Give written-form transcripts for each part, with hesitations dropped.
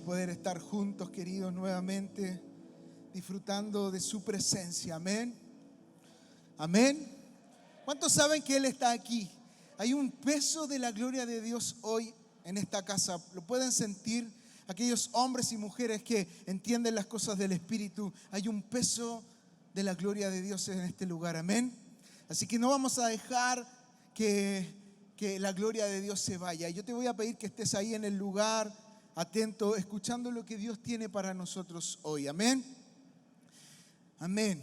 poder estar juntos, queridos, nuevamente, disfrutando de su presencia. Amén. Amén. ¿Cuántos saben que Él está aquí? Hay un peso de la gloria de Dios hoy en esta casa. ¿Lo pueden sentir? Aquellos hombres y mujeres que entienden las cosas del Espíritu. Hay un peso de la gloria de Dios en este lugar. Amén. Así que no vamos a dejar que la gloria de Dios se vaya. Yo te voy a pedir que estés ahí en el lugar, atento, escuchando lo que Dios tiene para nosotros hoy. Amén. Amén.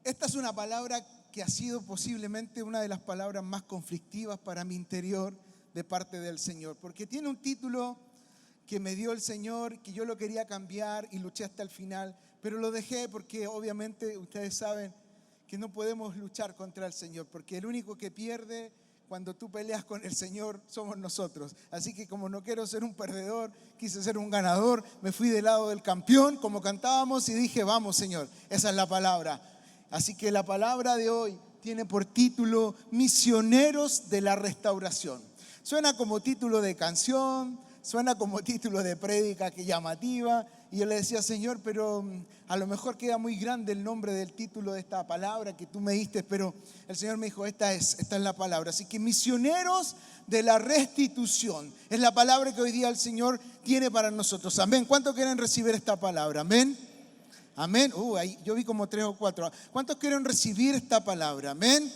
Esta es una palabra que ha sido posiblemente una de las palabras más conflictivas para mi interior de parte del Señor, porque tiene un título que me dio el Señor, que yo lo quería cambiar y luché hasta el final, pero lo dejé porque obviamente ustedes saben que no podemos luchar contra el Señor, porque el único que pierde cuando tú peleas con el Señor somos nosotros. Así que como no quiero ser un perdedor, quise ser un ganador, me fui del lado del campeón, como cantábamos, y dije, vamos Señor, esa es la palabra. Así que la palabra de hoy tiene por título Misioneros de la Restauración. Suena como título de canción, suena como título de prédica, que llamativa. Y yo le decía, Señor, pero a lo mejor queda muy grande el nombre del título de esta palabra que tú me diste, pero el Señor me dijo, esta es la palabra. Así que misioneros de la restitución es la palabra que hoy día el Señor tiene para nosotros. Amén. ¿Cuántos quieren recibir esta palabra? Amén. Amén. Ahí yo vi como 3 o 4. ¿Cuántos quieren recibir esta palabra? Amén.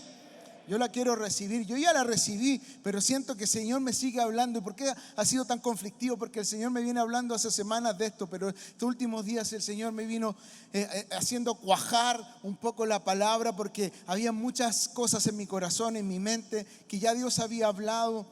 Yo la quiero recibir. Yo ya la recibí, pero siento que el Señor me sigue hablando. ¿Y por qué ha sido tan conflictivo? Porque el Señor me viene hablando hace semanas de esto, pero estos últimos días el Señor me vino haciendo cuajar un poco la palabra, porque había muchas cosas en mi corazón, en mi mente, que ya Dios había hablado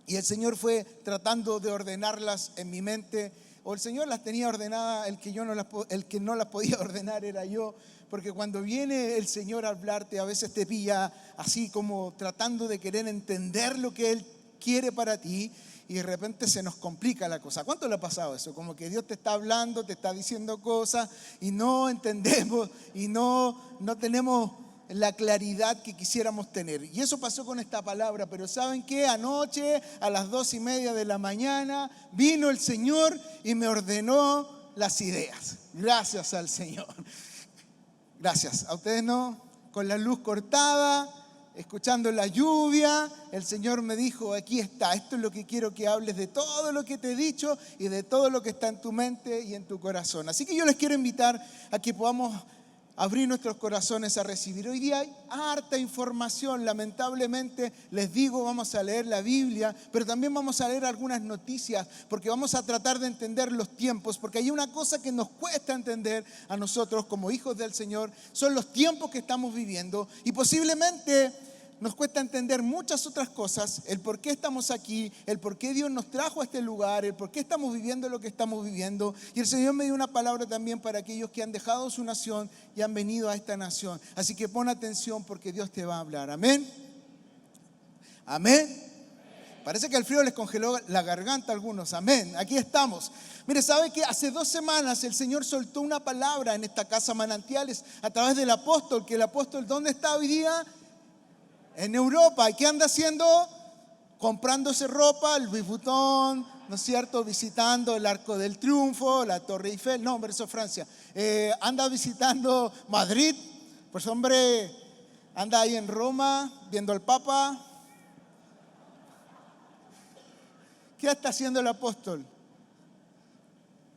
y el Señor fue tratando de ordenarlas en mi mente. O el Señor las tenía ordenadas, el que no las podía ordenar era yo. Porque cuando viene el Señor a hablarte, a veces te pilla así como tratando de querer entender lo que Él quiere para ti, y de repente se nos complica la cosa. ¿Cuánto le ha pasado eso? Como que Dios te está hablando, te está diciendo cosas y no entendemos y no tenemos la claridad que quisiéramos tener. Y eso pasó con esta palabra. Pero ¿saben qué? Anoche a las 2:30 de la mañana vino el Señor y me ordenó las ideas. Gracias al Señor. Gracias. A ustedes no, con la luz cortada, escuchando la lluvia, el Señor me dijo, aquí está, esto es lo que quiero que hables de todo lo que te he dicho y de todo lo que está en tu mente y en tu corazón. Así que yo les quiero invitar a que podamos abrir nuestros corazones a recibir. Hoy día hay harta información, lamentablemente les digo, vamos a leer la Biblia, pero también vamos a leer algunas noticias, porque vamos a tratar de entender los tiempos, porque hay una cosa que nos cuesta entender a nosotros como hijos del Señor, son los tiempos que estamos viviendo, y posiblemente nos cuesta entender muchas otras cosas, el por qué estamos aquí, el por qué Dios nos trajo a este lugar, el por qué estamos viviendo lo que estamos viviendo. Y el Señor me dio una palabra también para aquellos que han dejado su nación y han venido a esta nación. Así que pon atención porque Dios te va a hablar. Amén. Amén. Parece que el frío les congeló la garganta a algunos. Amén. Aquí estamos. Mire, ¿sabe que hace 2 semanas el Señor soltó una palabra en esta casa Manantiales a través del apóstol? Que el apóstol, ¿dónde está hoy día? En Europa. ¿Y qué anda haciendo? Comprándose ropa, el Louis Vuitton, ¿no es cierto? Visitando el Arco del Triunfo, la Torre Eiffel. No, hombre, eso es Francia. Anda visitando Madrid. Pues hombre, anda ahí en Roma viendo al Papa. ¿Qué está haciendo el apóstol?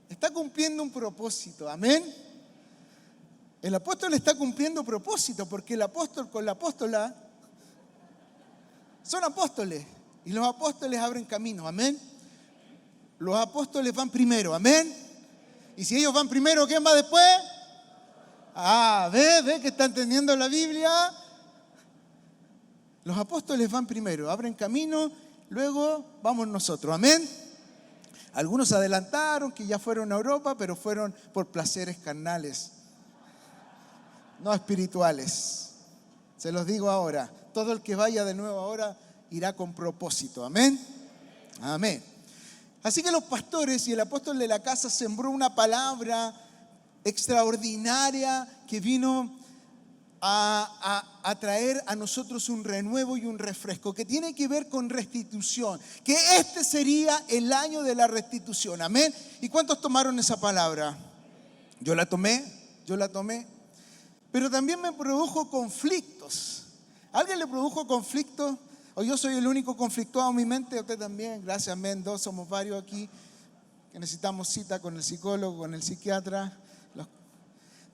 Está cumpliendo un propósito. Amén. El apóstol está cumpliendo propósito, porque el apóstol con la apóstola son apóstoles, y los apóstoles abren camino. Amén. Los apóstoles van primero. Amén. Y si ellos van primero, ¿quién va después? ¿Ve que está entendiendo la Biblia? Los apóstoles van primero, abren camino, luego vamos nosotros. Amén. Algunos adelantaron, que ya fueron a Europa, pero fueron por placeres carnales, no espirituales. Se los digo ahora, todo el que vaya de nuevo ahora irá con propósito. Amén. Amén. Así que los pastores y el apóstol de la casa sembró una palabra extraordinaria que vino a traer a nosotros un renuevo y un refresco que tiene que ver con restitución, que este sería el año de la restitución, amén. ¿Y cuántos tomaron esa palabra? Yo la tomé, pero también me produjo conflictos. ¿A alguien le produjo conflictos? ¿O yo soy el único conflictuado en mi mente? Usted también, gracias, amén, somos varios aquí que necesitamos cita con el psicólogo, con el psiquiatra.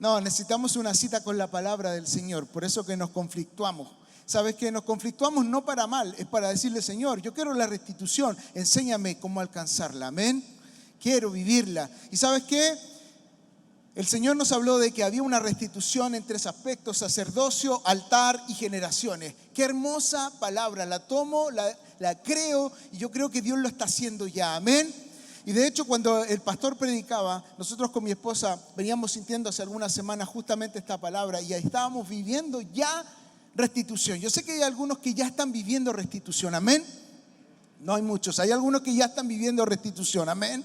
No, necesitamos una cita con la palabra del Señor, por eso que nos conflictuamos. ¿Sabes qué? Nos conflictuamos no para mal, es para decirle, Señor, yo quiero la restitución, enséñame cómo alcanzarla, amén. Quiero vivirla. ¿Y sabes qué? El Señor nos habló de que había una restitución en 3 aspectos: sacerdocio, altar y generaciones. Qué hermosa palabra, la tomo, la creo, y yo creo que Dios lo está haciendo ya, amén. Y de hecho, cuando el pastor predicaba, nosotros con mi esposa veníamos sintiendo hace algunas semanas justamente esta palabra, y ahí estábamos viviendo ya restitución. Yo sé que hay algunos que ya están viviendo restitución, amén. No hay muchos, hay algunos que ya están viviendo restitución, amén,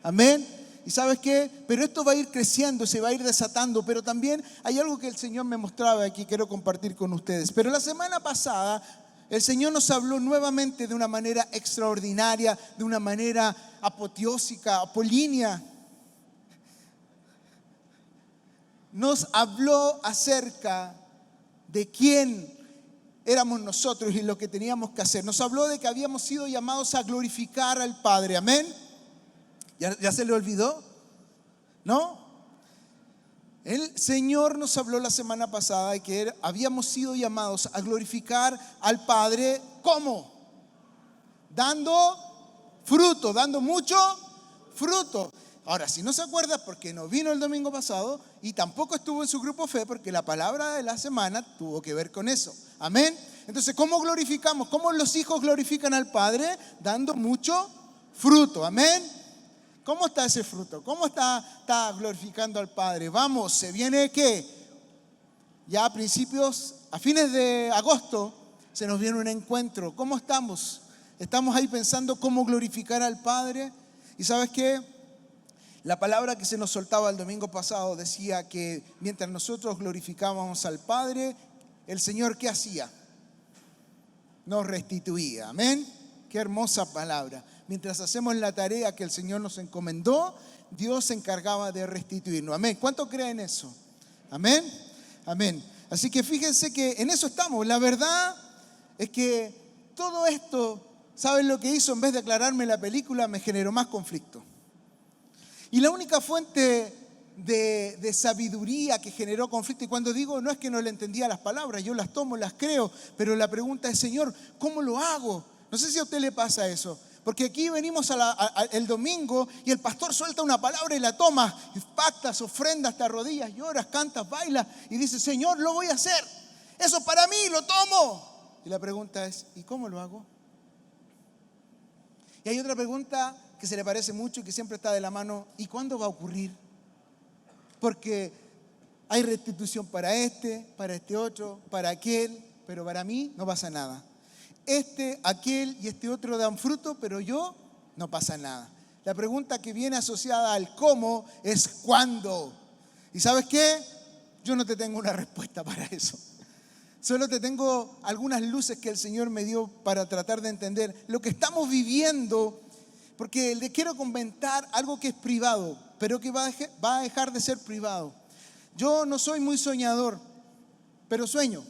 amén. ¿Y sabes qué? Pero esto va a ir creciendo, se va a ir desatando. Pero también hay algo que el Señor me mostraba y que quiero compartir con ustedes. Pero la semana pasada el Señor nos habló nuevamente de una manera extraordinaria, de una manera apoteósica, apolínea. Nos habló acerca de quién éramos nosotros y lo que teníamos que hacer. Nos habló de que habíamos sido llamados a glorificar al Padre, amén. ¿Ya se le olvidó? ¿No? El Señor nos habló la semana pasada de que habíamos sido llamados a glorificar al Padre. ¿Cómo? Dando fruto, dando mucho fruto. Ahora, si no se acuerda, porque no vino el domingo pasado y tampoco estuvo en su grupo fe, porque la palabra de la semana tuvo que ver con eso. Amén. Entonces, ¿cómo glorificamos? ¿Cómo los hijos glorifican al Padre? Dando mucho fruto. Amén. ¿Cómo está ese fruto? ¿Cómo está glorificando al Padre? Vamos, se viene ¿qué? Ya a fines de agosto, se nos viene un encuentro. ¿Cómo estamos? Estamos ahí pensando cómo glorificar al Padre. ¿Y sabes qué? La palabra que se nos soltaba el domingo pasado decía que mientras nosotros glorificábamos al Padre, el Señor ¿qué hacía? Nos restituía. Amén. Qué hermosa palabra. Mientras hacemos la tarea que el Señor nos encomendó, Dios se encargaba de restituirnos. Amén. ¿Cuánto creen eso? Amén. Amén. Así que fíjense que en eso estamos. La verdad es que todo esto, ¿saben lo que hizo? En vez de aclararme la película, me generó más conflicto. Y la única fuente de sabiduría que generó conflicto, y cuando digo no es que no le entendía las palabras, yo las tomo, las creo, pero la pregunta es, Señor, ¿cómo lo hago? No sé si a usted le pasa eso. Porque aquí venimos el domingo y el pastor suelta una palabra y la toma, pactas, ofrendas, te arrodillas, lloras, cantas, bailas y dices, Señor, lo voy a hacer. Eso para mí, lo tomo. Y la pregunta es, ¿y cómo lo hago? Y hay otra pregunta que se le parece mucho y que siempre está de la mano, ¿y cuándo va a ocurrir? Porque hay restitución para este otro, para aquel, pero para mí no pasa nada. Aquel y este otro dan fruto, pero yo no pasa nada. La pregunta que viene asociada al cómo es cuándo. ¿Y sabes qué? Yo no te tengo una respuesta para eso. Solo te tengo algunas luces que el Señor me dio para tratar de entender lo que estamos viviendo, porque le quiero comentar algo que es privado, pero que va a dejar de ser privado. Yo no soy muy soñador, pero sueño.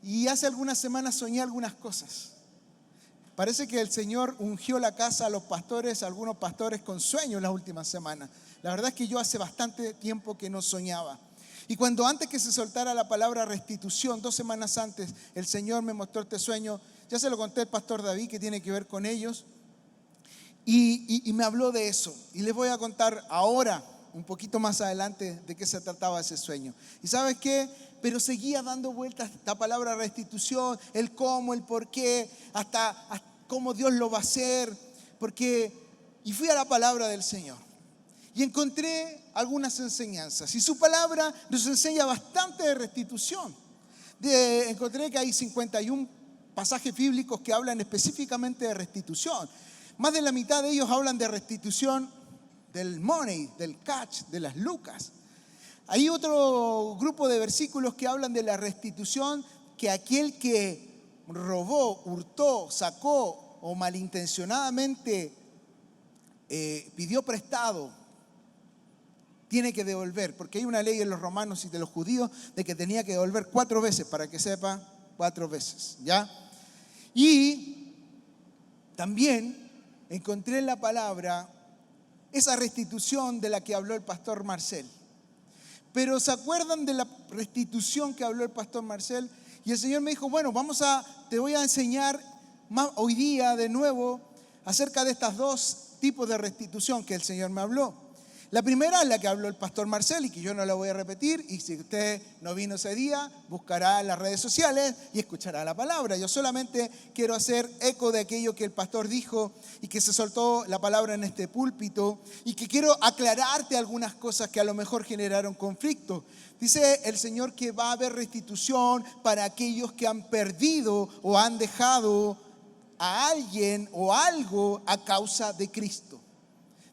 Y hace algunas semanas soñé algunas cosas. Parece que el Señor ungió la casa a los pastores, a algunos pastores con sueños en las últimas semanas. La verdad es que yo hace bastante tiempo que no soñaba. Y cuando antes que se soltara la palabra restitución, 2 semanas antes, el Señor me mostró este sueño. Ya se lo conté al pastor David, que tiene que ver con ellos. Y me habló de eso. Y les voy a contar ahora, un poquito más adelante, de qué se trataba ese sueño. ¿Y sabes qué? Pero seguía dando vueltas esta palabra restitución, el cómo, el por qué, hasta cómo Dios lo va a hacer. Y fui a la palabra del Señor y encontré algunas enseñanzas. Y su palabra nos enseña bastante de restitución. Encontré que hay 51 pasajes bíblicos que hablan específicamente de restitución. Más de la mitad de ellos hablan de restitución del money, del cash, de las lucas. Hay otro grupo de versículos que hablan de la restitución, que aquel que robó, hurtó, sacó o malintencionadamente pidió prestado, tiene que devolver, porque hay una ley en los romanos y de los judíos de que tenía que devolver 4 veces, para que sepa, 4 veces, ¿ya? Y también encontré en la palabra esa restitución de la que habló el pastor Marcel. Pero ¿se acuerdan de la restitución que habló el pastor Marcel? Y el Señor me dijo, bueno, te voy a enseñar más hoy día de nuevo acerca de estas 2 tipos de restitución que el Señor me habló. La primera es la que habló el pastor Marcel y que yo no la voy a repetir, y si usted no vino ese día, buscará en las redes sociales y escuchará la palabra. Yo solamente quiero hacer eco de aquello que el pastor dijo y que se soltó la palabra en este púlpito, y que quiero aclararte algunas cosas que a lo mejor generaron conflicto. Dice el Señor que va a haber restitución para aquellos que han perdido o han dejado a alguien o algo a causa de Cristo.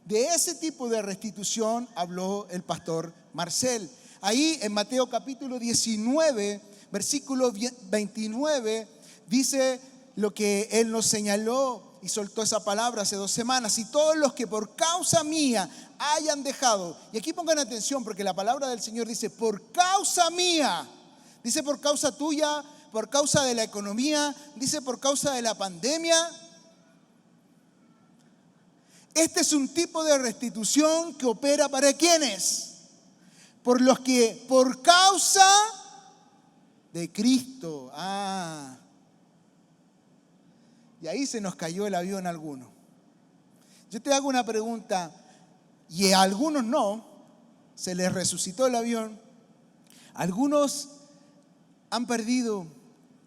De ese tipo de restitución habló el pastor Marcel. Ahí en Mateo capítulo 19, versículo 29, dice lo que él nos señaló y soltó esa palabra hace 2 semanas. Y todos los que por causa mía hayan dejado, y aquí pongan atención porque la palabra del Señor dice por causa mía, dice por causa tuya, por causa de la economía, dice por causa de la pandemia. Este es un tipo de restitución que opera para ¿quiénes? Por los que por causa de Cristo. Y ahí se nos cayó el avión a algunos. Yo te hago una pregunta, y a algunos no, se les resucitó el avión. Algunos han perdido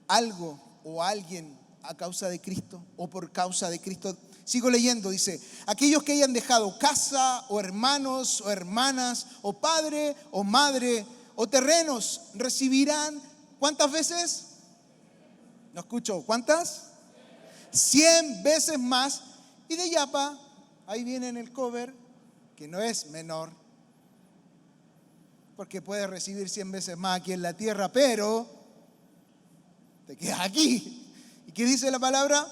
algo o alguien a causa de Cristo o por causa de Cristo. Sigo leyendo, dice, aquellos que hayan dejado casa o hermanos o hermanas o padre o madre o terrenos recibirán, ¿cuántas veces? No escucho, ¿cuántas? 100 veces más. Y de Yapa, ahí viene en el cover, que no es menor, porque puedes recibir 100 veces más aquí en la tierra, pero te quedas aquí. ¿Y qué dice la palabra?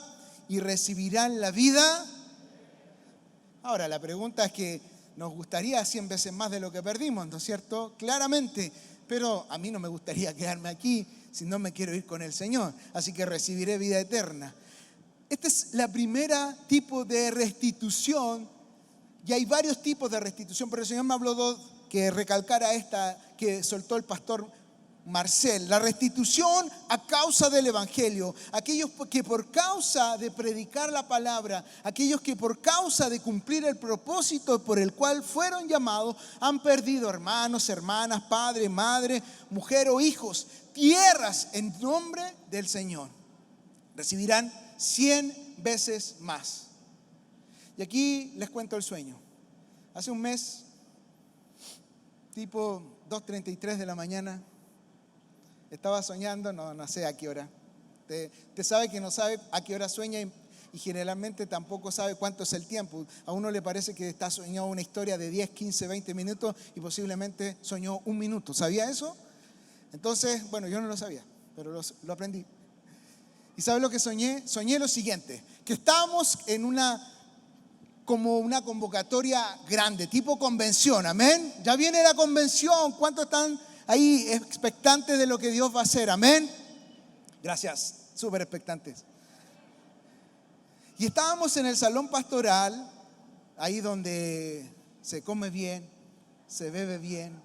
Y recibirán la vida. Ahora, la pregunta es que nos gustaría 100 veces más de lo que perdimos, ¿no es cierto? Claramente, pero a mí no me gustaría quedarme aquí si no me quiero ir con el Señor, así que recibiré vida eterna. Esta es la primera tipo de restitución, y hay varios tipos de restitución, pero el Señor me habló que recalcara esta que soltó el pastor Marcel, la restitución a causa del evangelio, aquellos que por causa de predicar la palabra, aquellos que por causa de cumplir el propósito por el cual fueron llamados, han perdido hermanos, hermanas, padre, madre, mujer o hijos, tierras en nombre del Señor. Recibirán 100 veces más. Y aquí les cuento el sueño. Hace un mes, tipo 2:33 de la mañana, estaba soñando, no sé a qué hora. Te sabe que no sabe a qué hora sueña y generalmente tampoco sabe cuánto es el tiempo. A uno le parece que está soñando una historia de 10, 15, 20 minutos y posiblemente soñó 1 minuto. ¿Sabía eso? Entonces, bueno, yo no lo sabía, pero lo aprendí. ¿Y sabe lo que soñé? Soñé lo siguiente, que estábamos en como una convocatoria grande, tipo convención, amén. Ya viene la convención, ¿cuántos están ahí expectantes de lo que Dios va a hacer? Amén. Gracias, súper expectantes. Y estábamos en el salón pastoral, ahí donde se come bien, se bebe bien.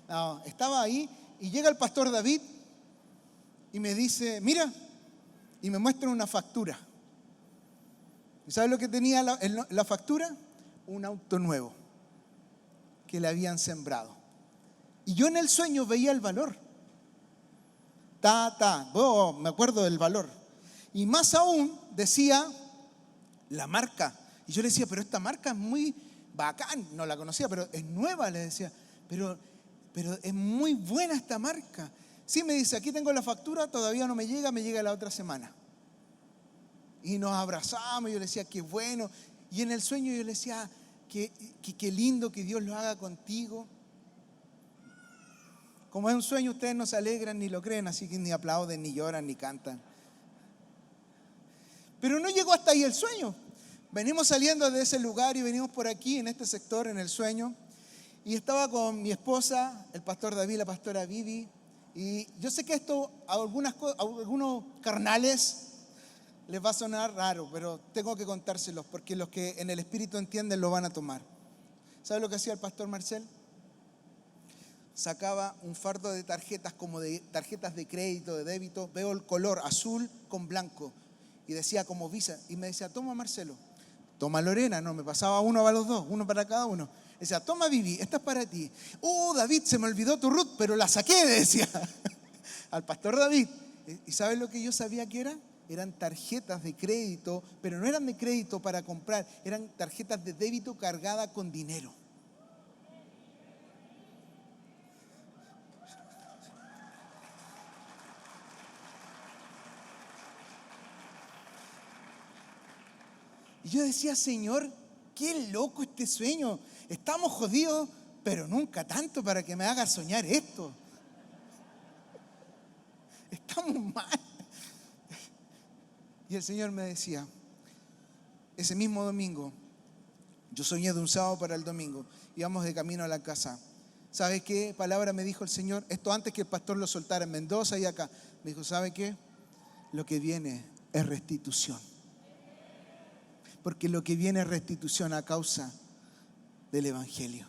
No, estaba ahí y llega el pastor David y me dice, mira, y me muestra una factura. ¿Y sabe lo que tenía la factura? Un auto nuevo que le habían sembrado. Y yo en el sueño veía el valor. Me acuerdo del valor. Y más aún decía la marca. Y yo le decía, pero esta marca es muy bacán. No la conocía, pero es nueva, le decía. Pero es muy buena esta marca. Sí, me dice, aquí tengo la factura, todavía no me llega la otra semana. Y nos abrazamos, yo le decía, qué bueno. Y en el sueño yo le decía, qué lindo que Dios lo haga contigo. Como es un sueño, ustedes no se alegran ni lo creen, así que ni aplauden, ni lloran, ni cantan. Pero no llegó hasta ahí el sueño. Venimos saliendo de ese lugar y venimos por aquí, en este sector, en el sueño. Y estaba con mi esposa, el pastor David, la pastora Vivi. Y yo sé que esto a algunos carnales les va a sonar raro, pero tengo que contárselos porque los que en el espíritu entienden lo van a tomar. ¿Sabe lo que hacía el pastor Marcel? Sacaba un fardo de tarjetas, como de tarjetas de crédito, de débito. Veo el color azul con blanco. Y decía como Visa. Y me decía, toma Marcelo. Toma Lorena. No, me pasaba uno para los dos, uno para cada uno. Decía, toma Vivi, esta es para ti. David, se me olvidó tu Ruth, pero la saqué, decía al pastor David. ¿Y sabes lo que yo sabía que era? Eran tarjetas de crédito, pero no eran de crédito para comprar, eran tarjetas de débito cargadas con dinero. Y yo decía, Señor, qué loco este sueño. Estamos jodidos, pero nunca tanto para que me haga soñar esto. Estamos mal. Y el Señor me decía, ese mismo domingo, yo soñé de un sábado para el domingo, íbamos de camino a la casa. ¿Sabe qué palabra me dijo el Señor? Esto antes que el pastor lo soltara en Mendoza y acá. Me dijo, ¿sabe qué? Lo que viene es restitución. Porque lo que viene es restitución a causa del Evangelio.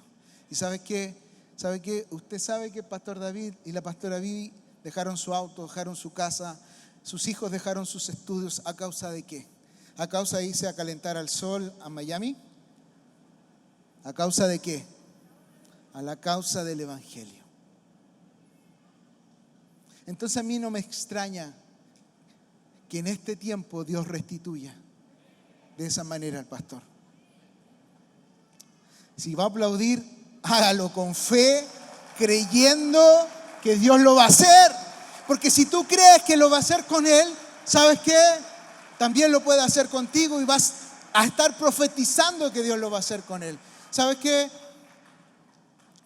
¿Y sabe qué? ¿Sabe qué? Usted sabe que el pastor David y la pastora Vivi dejaron su auto, dejaron su casa, sus hijos dejaron sus estudios. ¿A causa de qué? ¿A causa de irse a calentar al sol a Miami? ¿A causa de qué? A la causa del Evangelio. Entonces a mí no me extraña que en este tiempo Dios restituya de esa manera al pastor. Si va a aplaudir, hágalo con fe, creyendo que Dios lo va a hacer. Porque si tú crees que lo va a hacer con él, ¿sabes qué? También lo puede hacer contigo y vas a estar profetizando que Dios lo va a hacer con él. ¿Sabes qué?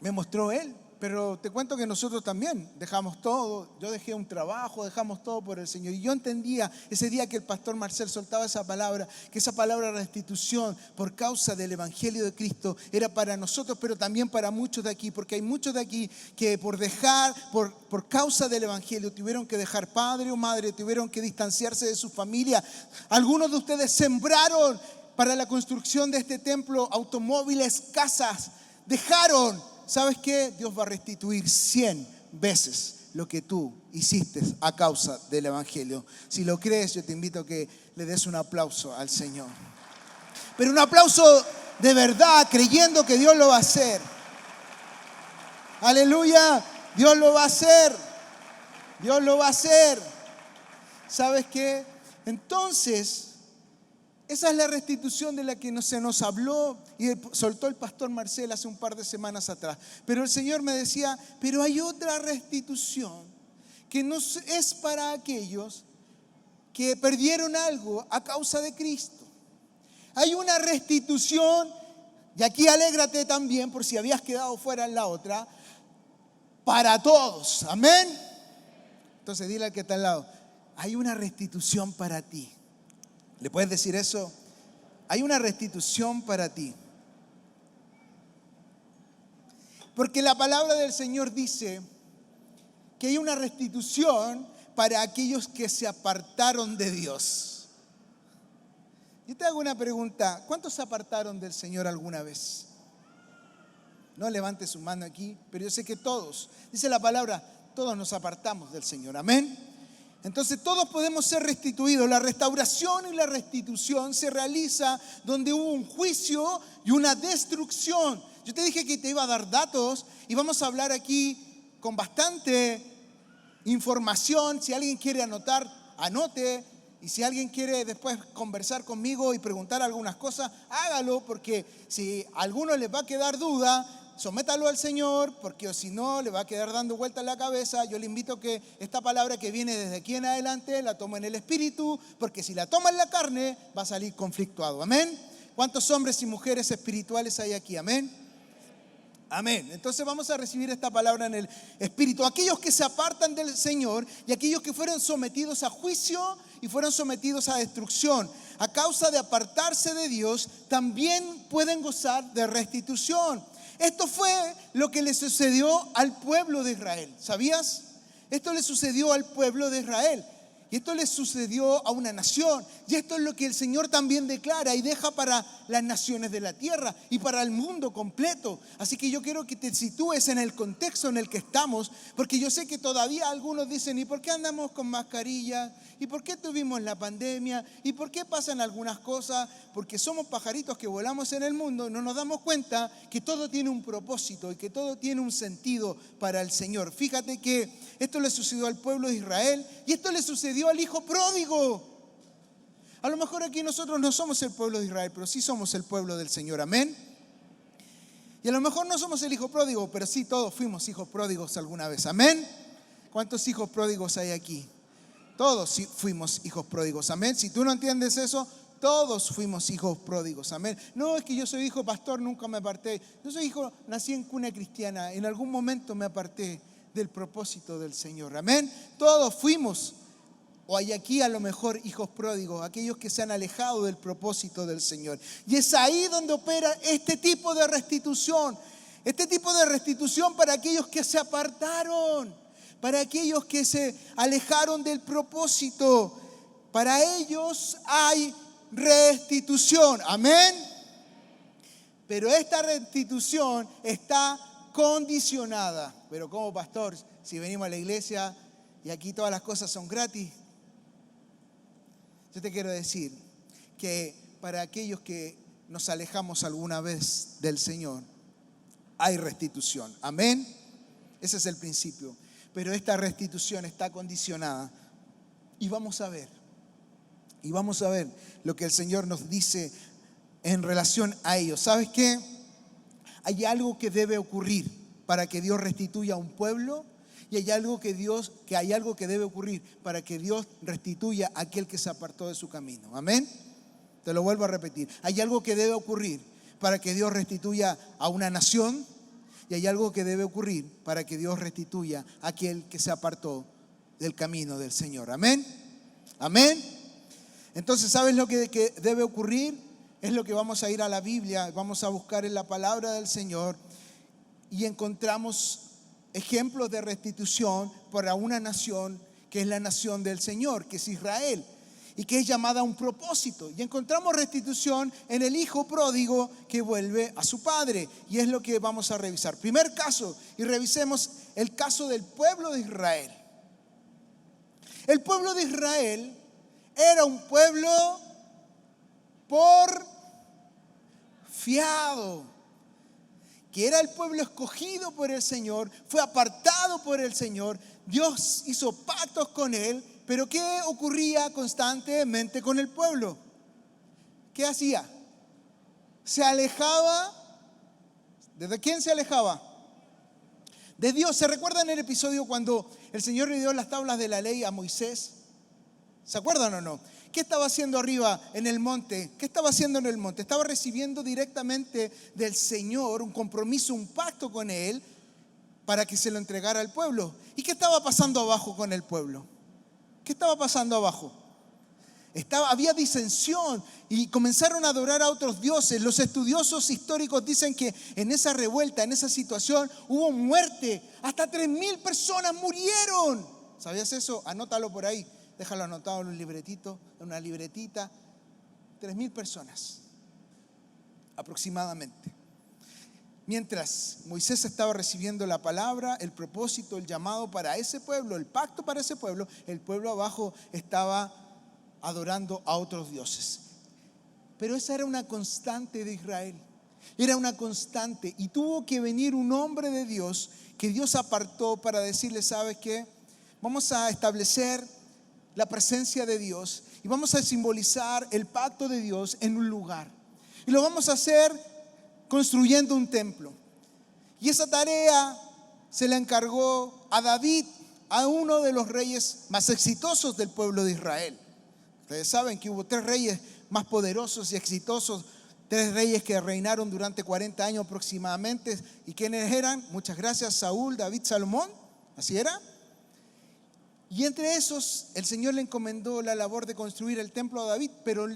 Me mostró él, pero te cuento que nosotros también dejamos todo. Yo dejé un trabajo, dejamos todo por el Señor. Y yo entendía ese día que el pastor Marcel soltaba esa palabra, que esa palabra restitución por causa del Evangelio de Cristo era para nosotros, pero también para muchos de aquí, porque hay muchos de aquí que por causa del Evangelio tuvieron que dejar padre o madre, tuvieron que distanciarse de su familia. Algunos de ustedes sembraron para la construcción de este templo automóviles, casas, dejaron. ¿Sabes qué? Dios va a restituir 100 veces lo que tú hiciste a causa del Evangelio. Si lo crees, yo te invito a que le des un aplauso al Señor. Pero un aplauso de verdad, creyendo que Dios lo va a hacer. Aleluya, Dios lo va a hacer. Dios lo va a hacer. ¿Sabes qué? Entonces, esa es la restitución de la que se nos habló y soltó el pastor Marcel hace un par de semanas atrás. Pero el Señor me decía, pero hay otra restitución que no es para aquellos que perdieron algo a causa de Cristo. Hay una restitución, y aquí alégrate también por si habías quedado fuera en la otra, para todos. Amén. Entonces dile al que está al lado, hay una restitución para ti. ¿Le puedes decir eso? Hay una restitución para ti. Porque la palabra del Señor dice que hay una restitución para aquellos que se apartaron de Dios. Yo te hago una pregunta. ¿Cuántos se apartaron del Señor alguna vez? No levante su mano aquí, pero yo sé que todos. Dice la palabra, todos nos apartamos del Señor. Amén. Entonces todos podemos ser restituidos. La restauración y la restitución se realiza donde hubo un juicio y una destrucción. Yo te dije que te iba a dar datos y vamos a hablar aquí con bastante información. Si alguien quiere anotar, anote. Y si alguien quiere después conversar conmigo y preguntar algunas cosas, hágalo, porque si a alguno les va a quedar duda, sométalo al Señor, porque si no le va a quedar dando vueltas en la cabeza. Yo le invito a que esta palabra que viene desde aquí en adelante la tome en el espíritu, porque si la toma en la carne va a salir conflictuado. Amén. ¿Cuántos hombres y mujeres espirituales hay aquí? Amén. Amén. Entonces vamos a recibir esta palabra en el Espíritu. Aquellos que se apartan del Señor y aquellos que fueron sometidos a juicio y fueron sometidos a destrucción a causa de apartarse de Dios, también pueden gozar de restitución. Esto fue lo que le sucedió al pueblo de Israel. ¿Sabías? Esto le sucedió al pueblo de Israel. Y esto le sucedió a una nación. Y esto es lo que el Señor también declara y deja para las naciones de la tierra y para el mundo completo. Así que yo quiero que te sitúes en el contexto en el que estamos, porque yo sé que todavía algunos dicen: ¿y por qué andamos con mascarilla? ¿Y por qué tuvimos la pandemia? ¿Y por qué pasan algunas cosas? Porque somos pajaritos que volamos en el mundo, no nos damos cuenta que todo tiene un propósito y que todo tiene un sentido para el Señor. Fíjate que esto le sucedió al pueblo de Israel y esto le sucedió al hijo pródigo. A lo mejor aquí nosotros no somos el pueblo de Israel, pero sí somos el pueblo del Señor. Amén. Y a lo mejor no somos el hijo pródigo, pero sí todos fuimos hijos pródigos alguna vez. Amén. ¿Cuántos hijos pródigos hay aquí? Todos sí fuimos hijos pródigos. Amén. Si tú no entiendes eso, todos fuimos hijos pródigos. Amén. No es que yo soy hijo pastor, nunca me aparté. Yo soy hijo, nací en cuna cristiana. En algún momento me aparté del propósito del Señor. Amén. Todos fuimos, o hay aquí a lo mejor hijos pródigos, aquellos que se han alejado del propósito del Señor. Y es ahí donde opera este tipo de restitución. Este tipo de restitución para aquellos que se apartaron, para aquellos que se alejaron del propósito. Para ellos hay restitución. Amén. Pero esta restitución está condicionada. Pero como pastor, si venimos a la iglesia y aquí todas las cosas son gratis, yo te quiero decir que para aquellos que nos alejamos alguna vez del Señor, hay restitución. Amén. Ese es el principio. Pero esta restitución está condicionada. Y vamos a ver lo que el Señor nos dice en relación a ello. ¿Sabes qué? Hay algo que debe ocurrir para que Dios restituya a un pueblo, y hay algo que debe ocurrir para que Dios restituya a aquel que se apartó de su camino. Amén. Te lo vuelvo a repetir. Hay algo que debe ocurrir para que Dios restituya a una nación, y hay algo que debe ocurrir para que Dios restituya a aquel que se apartó del camino del Señor. Amén. Amén. Entonces, ¿sabes lo que debe ocurrir? Es lo que vamos a ir a la Biblia, vamos a buscar en la palabra del Señor, y encontramos ejemplos de restitución para una nación que es la nación del Señor, que es Israel, y que es llamada a un propósito. Y encontramos restitución en el hijo pródigo que vuelve a su padre, y es lo que vamos a revisar. Primer caso, y revisemos el caso del pueblo de Israel. El pueblo de Israel era un pueblo porfiado, que era el pueblo escogido por el Señor, fue apartado por el Señor. Dios hizo pactos con él, pero ¿qué ocurría constantemente con el pueblo? ¿Qué hacía? Se alejaba. ¿De quién se alejaba? De Dios. ¿Se recuerdan el episodio cuando el Señor le dio las tablas de la ley a Moisés? ¿Se acuerdan o no? ¿Qué estaba haciendo arriba en el monte? ¿Qué estaba haciendo en el monte? Estaba recibiendo directamente del Señor un compromiso, un pacto con Él para que se lo entregara al pueblo. ¿Y qué estaba pasando abajo con el pueblo? ¿Qué estaba pasando abajo? Había disensión y comenzaron a adorar a otros dioses. Los estudiosos históricos dicen que en esa revuelta, en esa situación, hubo muerte. Hasta 3,000 personas murieron. ¿Sabías eso? Anótalo por ahí. Déjalo anotado en un libretito, en una libretita. 3,000 personas aproximadamente. Mientras Moisés estaba recibiendo la palabra, el propósito, el llamado para ese pueblo, el pacto para ese pueblo, el pueblo abajo estaba adorando a otros dioses. Pero esa era una constante de Israel. Era una constante. Y tuvo que venir un hombre de Dios que Dios apartó para decirle: ¿sabes qué? Vamos a establecer la presencia de Dios y vamos a simbolizar el pacto de Dios en un lugar. Y lo vamos a hacer construyendo un templo. Y esa tarea se la encargó a David, a uno de los reyes más exitosos del pueblo de Israel. Ustedes saben que hubo 3 reyes más poderosos y exitosos 3 reyes que reinaron durante 40 años aproximadamente. ¿Y quiénes eran? Muchas gracias, Saúl, David, Salomón. ¿Así era? Y entre esos, el Señor le encomendó la labor de construir el templo a David, pero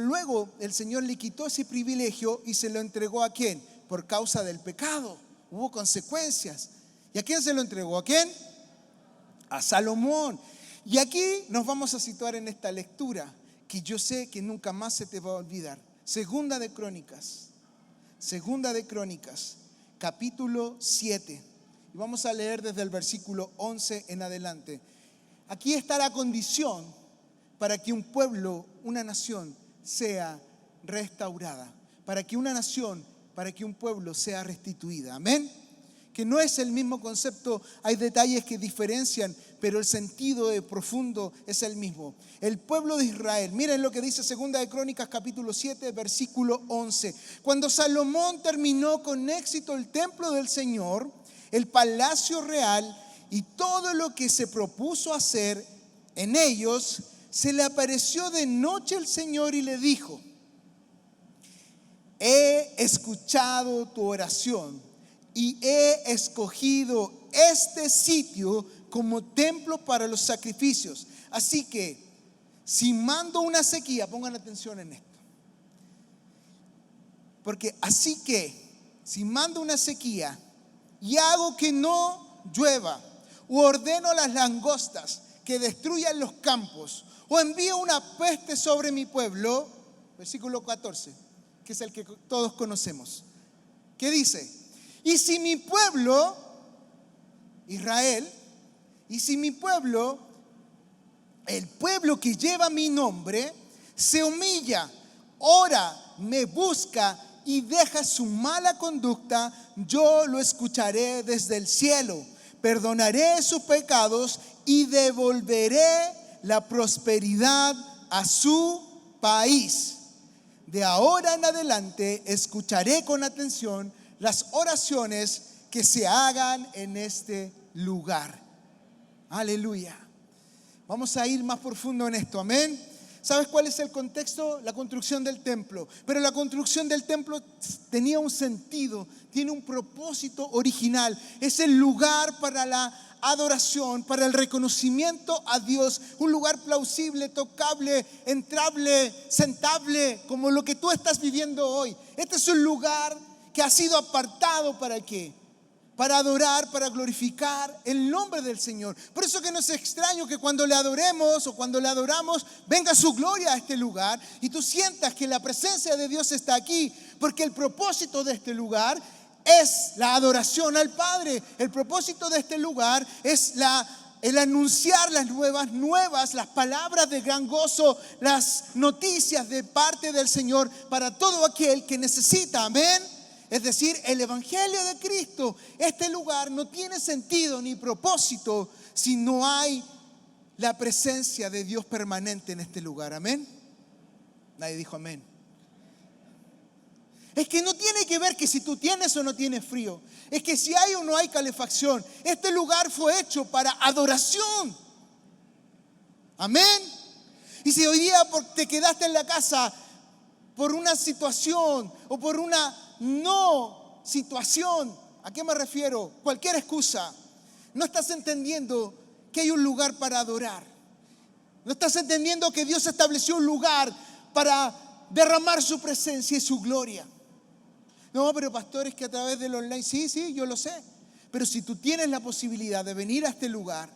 luego el Señor le quitó ese privilegio y se lo entregó ¿a quién? Por causa del pecado. Hubo consecuencias. ¿Y a quién se lo entregó? ¿A quién? A Salomón. Y aquí nos vamos a situar en esta lectura que yo sé que nunca más se te va a olvidar. Segunda de Crónicas, capítulo 7. Y vamos a leer desde el versículo 11 en adelante. Aquí está la condición para que un pueblo, una nación, sea restaurada. Para que una nación, para que un pueblo sea restituida. Amén. Que no es el mismo concepto, hay detalles que diferencian, pero el sentido profundo es el mismo. El pueblo de Israel, miren lo que dice Segunda de Crónicas capítulo 7, versículo 11. Cuando Salomón terminó con éxito el templo del Señor, el palacio real y todo lo que se propuso hacer en ellos, se le apareció de noche el Señor y le dijo: he escuchado tu oración y he escogido este sitio como templo para los sacrificios. Así que, si mando una sequía, pongan atención en esto. Porque así que, si mando una sequía y hago que no llueva, o ordeno a las langostas que destruyan los campos, o envío una peste sobre mi pueblo, versículo 14, que es el que todos conocemos. ¿Qué dice? Y si mi pueblo, Israel, y si mi pueblo, el pueblo que lleva mi nombre, se humilla, ora, me busca y deja su mala conducta, yo lo escucharé desde el cielo, perdonaré sus pecados y devolveré la prosperidad a su país. De ahora en adelante escucharé con atención las oraciones que se hagan en este lugar. Aleluya. Vamos a ir más profundo en esto, amén. ¿Sabes cuál es el contexto? La construcción del templo. Pero la construcción del templo tenía un sentido, tiene un propósito original. Es el lugar para la adoración, para el reconocimiento a Dios. Un lugar plausible, tocable, entrable, sentable, como lo que tú estás viviendo hoy. Este es un lugar que ha sido apartado ¿para qué? Para adorar, para glorificar el nombre del Señor. Por eso que no es extraño que cuando le adoremos o cuando le adoramos, venga su gloria a este lugar y tú sientas que la presencia de Dios está aquí, porque el propósito de este lugar es la adoración al Padre. El propósito de este lugar es el anunciar las nuevas, las palabras de gran gozo, las noticias de parte del Señor para todo aquel que necesita, amén. Es decir, el Evangelio de Cristo. Este lugar no tiene sentido ni propósito si no hay la presencia de Dios permanente en este lugar, amén. Nadie dijo amén. Es que no tiene que ver que si tú tienes o no tienes frío. Es que si hay o no hay calefacción. Este lugar fue hecho para adoración. Amén. Y si hoy día te quedaste en la casa por una situación o por una no situación, ¿a qué me refiero? Cualquier excusa. No estás entendiendo que hay un lugar para adorar. No estás entendiendo que Dios estableció un lugar para derramar su presencia y su gloria. No, pero pastor, es que a través del online, sí, yo lo sé. Pero si tú tienes la posibilidad de venir a este lugar,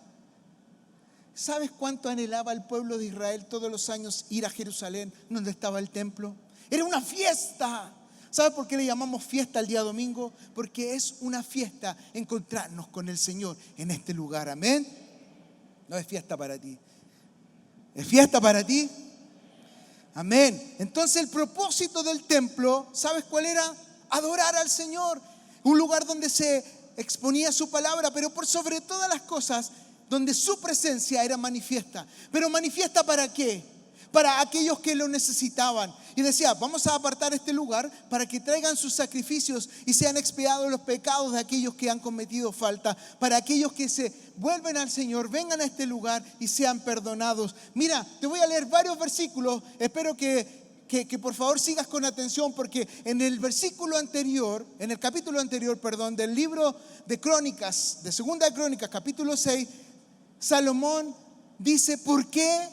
¿sabes cuánto anhelaba el pueblo de Israel todos los años ir a Jerusalén, donde estaba el templo? Era una fiesta. ¿Sabe por qué le llamamos fiesta el día domingo? Porque es una fiesta encontrarnos con el Señor en este lugar, amén. No es fiesta para ti. ¿Es fiesta para ti? Amén. Entonces el propósito del templo, ¿sabes cuál era? Adorar al Señor. Un lugar donde se exponía su palabra, pero por sobre todas las cosas, donde su presencia era manifiesta. ¿Pero manifiesta para qué? Para aquellos que lo necesitaban. Y decía, vamos a apartar este lugar para que traigan sus sacrificios y sean expiados los pecados de aquellos que han cometido falta. Para aquellos que se vuelven al Señor, vengan a este lugar y sean perdonados. Mira, te voy a leer varios versículos. Espero que que por favor sigas con atención, porque en el capítulo anterior, del libro de Crónicas, de Segunda de Crónicas, capítulo 6, Salomón dice, ¿por qué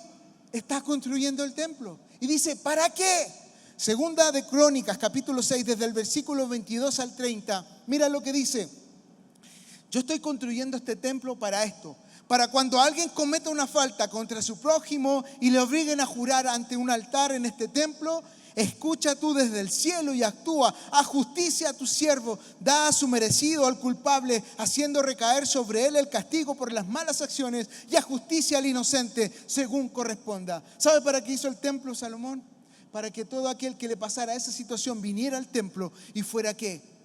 está construyendo el templo? Y dice, ¿para qué? Segunda de Crónicas, capítulo 6, desde el versículo 22 al 30, mira lo que dice. Yo estoy construyendo este templo para esto, para cuando alguien cometa una falta contra su prójimo y le obliguen a jurar ante un altar en este templo, escucha tú desde el cielo y actúa, haz justicia a tu siervo, da a su merecido al culpable, haciendo recaer sobre él el castigo por las malas acciones y haz justicia al inocente según corresponda. ¿Sabe para qué hizo el templo Salomón? Para que todo aquel que le pasara esa situación viniera al templo y fuera ¿qué?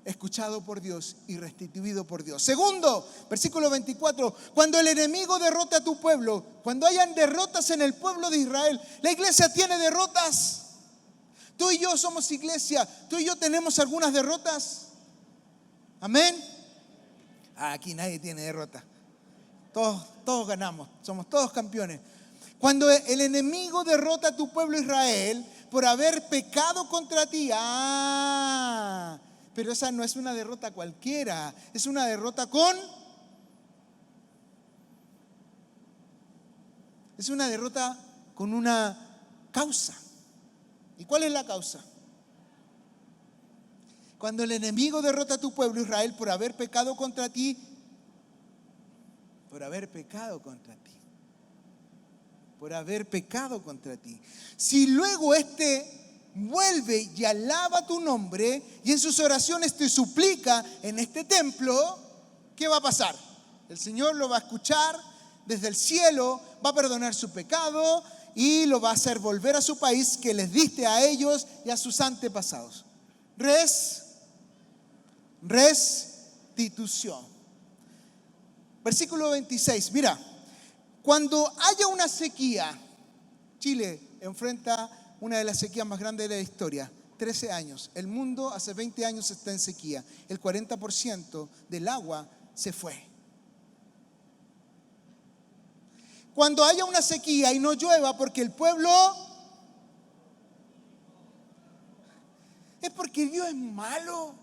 Escuchado por Dios y restituido por Dios. Segundo, versículo 24, cuando el enemigo derrote a tu pueblo, cuando hayan derrotas en el pueblo de Israel, la iglesia tiene derrotas. Tú y yo somos iglesia, tú y yo tenemos algunas derrotas. Amén. Aquí nadie tiene derrota. Todos ganamos, somos todos campeones. Cuando el enemigo derrota a tu pueblo Israel por haber pecado contra ti, pero esa no es una derrota cualquiera, es una derrota con una causa. ¿Y cuál es la causa? Cuando el enemigo derrota a tu pueblo Israel por haber pecado contra ti, si luego vuelve y alaba tu nombre y en sus oraciones te suplica en este templo, ¿qué va a pasar? El Señor lo va a escuchar desde el cielo, va a perdonar su pecado y lo va a hacer volver a su país que les diste a ellos y a sus antepasados. Restitución. Versículo 26, mira, cuando haya una sequía, Chile enfrenta una de las sequías más grandes de la historia, 13 años. El mundo hace 20 años está en sequía. El 40% del agua se fue. Cuando haya una sequía y no llueva porque el pueblo... es porque Dios es malo.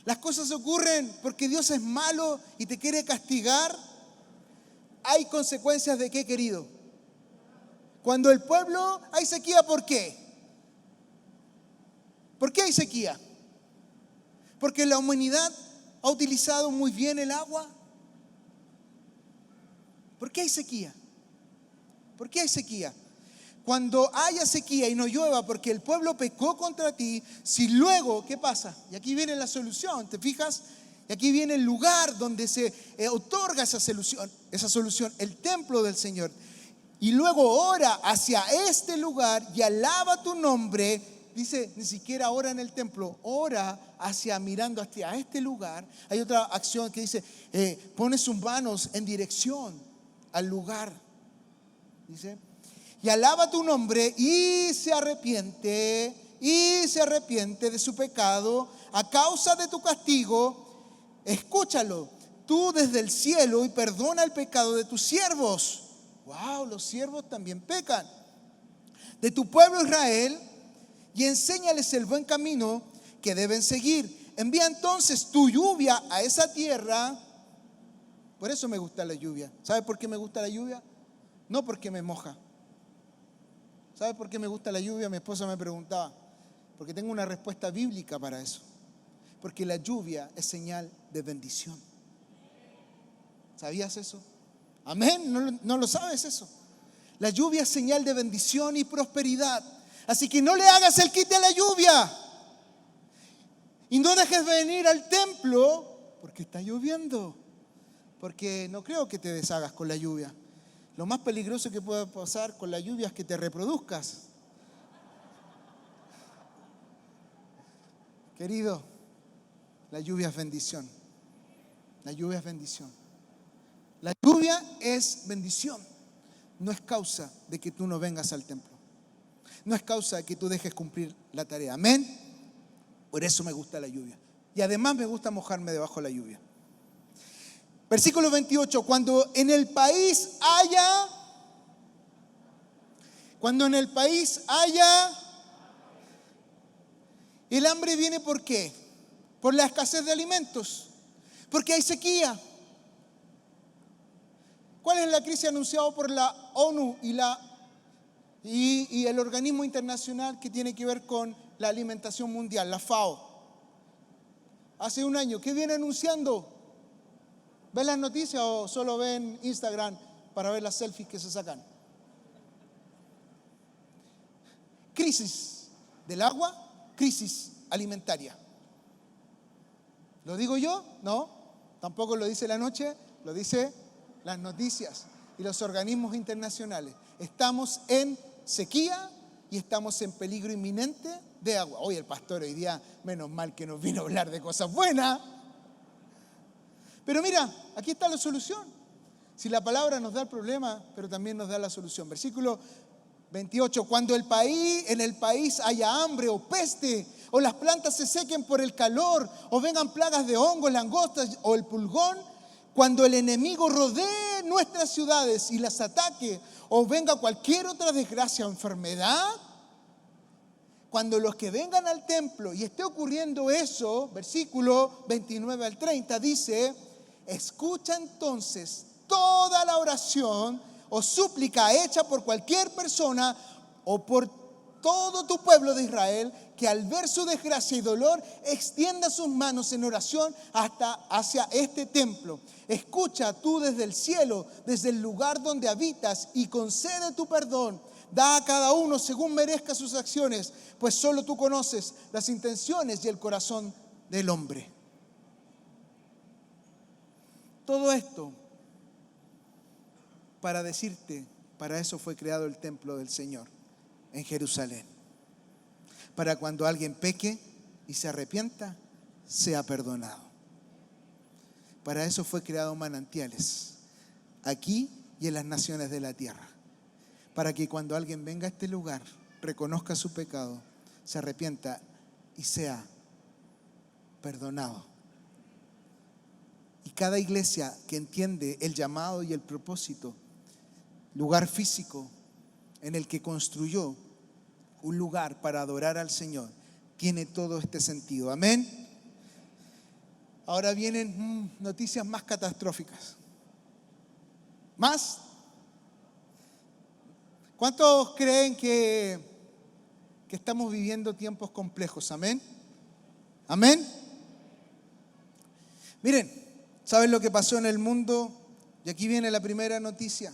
Las cosas ocurren porque Dios es malo y te quiere castigar. Hay consecuencias de qué, querido. Cuando el pueblo hay sequía, ¿por qué? ¿Por qué hay sequía? Porque la humanidad ha utilizado muy bien el agua. ¿Por qué hay sequía? ¿Por qué hay sequía? Cuando haya sequía y no llueva porque el pueblo pecó contra ti, si luego, ¿qué pasa? Y aquí viene la solución, ¿te fijas? Y aquí viene el lugar donde se otorga esa solución, el templo del Señor. Y luego ora hacia este lugar y alaba tu nombre. Dice, ni siquiera ora en el templo, ora mirando hacia este lugar. Hay otra acción que dice, pone sus manos en dirección al lugar. Dice, y alaba tu nombre y se arrepiente de su pecado a causa de tu castigo. Escúchalo, tú desde el cielo y perdona el pecado de tus siervos. Wow, los siervos también pecan. De tu pueblo Israel y enséñales el buen camino que deben seguir. Envía entonces tu lluvia a esa tierra. Por eso me gusta la lluvia. ¿Sabe por qué me gusta la lluvia? No porque me moja. ¿Sabe por qué me gusta la lluvia? Mi esposa me preguntaba. Porque tengo una respuesta bíblica para eso. Porque la lluvia es señal de bendición. ¿Sabías eso? Amén, no lo sabes eso. La lluvia es señal de bendición y prosperidad. Así que no le hagas el quite a la lluvia. Y no dejes venir al templo porque está lloviendo. Porque no creo que te deshagas con la lluvia. Lo más peligroso que puede pasar con la lluvia es que te reproduzcas. Querido, la lluvia es bendición. La lluvia es bendición. La lluvia es bendición, no es causa de que tú no vengas al templo. No es causa de que tú dejes cumplir la tarea. Amén. Por eso me gusta la lluvia. Y además me gusta mojarme debajo de la lluvia. Versículo 28. Cuando en el país haya Cuando en el país haya... El hambre viene ¿por qué? Por la escasez de alimentos, porque hay sequía. ¿Cuál es la crisis anunciada por la ONU y el organismo internacional que tiene que ver con la alimentación mundial, la FAO? Hace un año, ¿qué viene anunciando? ¿Ven las noticias o solo ven Instagram para ver las selfies que se sacan? Crisis del agua, crisis alimentaria. ¿Lo digo yo? No, tampoco lo dice La Noche, lo dice las noticias y los organismos internacionales. Estamos en sequía y estamos en peligro inminente de agua. Hoy el pastor hoy día, menos mal que nos vino a hablar de cosas buenas. Pero mira, aquí está la solución. Si la palabra nos da el problema, pero también nos da la solución. Versículo 28, cuando en el país haya hambre o peste, o las plantas se sequen por el calor, o vengan plagas de hongos, langostas o el pulgón, cuando el enemigo rodee nuestras ciudades y las ataque, o venga cualquier otra desgracia o enfermedad, cuando los que vengan al templo y esté ocurriendo eso, versículo 29 al 30, dice, escucha entonces toda la oración o súplica hecha por cualquier persona o por todo tu pueblo de Israel, que al ver su desgracia y dolor extienda sus manos en oración hacia este templo. Escucha tú desde el cielo, desde el lugar donde habitas, y concede tu perdón. Da a cada uno según merezca sus acciones, pues solo tú conoces las intenciones y el corazón del hombre. Todo esto para decirte, para eso fue creado el templo del Señor en Jerusalén. Para cuando alguien peque y se arrepienta, sea perdonado. Para eso fue creado manantiales, aquí y en las naciones de la tierra. Para que cuando alguien venga a este lugar, reconozca su pecado, se arrepienta y sea perdonado. Y cada iglesia que entiende el llamado y el propósito, lugar físico en el que construyó un lugar para adorar al Señor, tiene todo este sentido. Amén. Ahora vienen noticias más catastróficas. ¿Más? ¿Cuántos creen que estamos viviendo tiempos complejos? Amén. Amén. Miren, ¿saben lo que pasó en el mundo? Y aquí viene la primera noticia.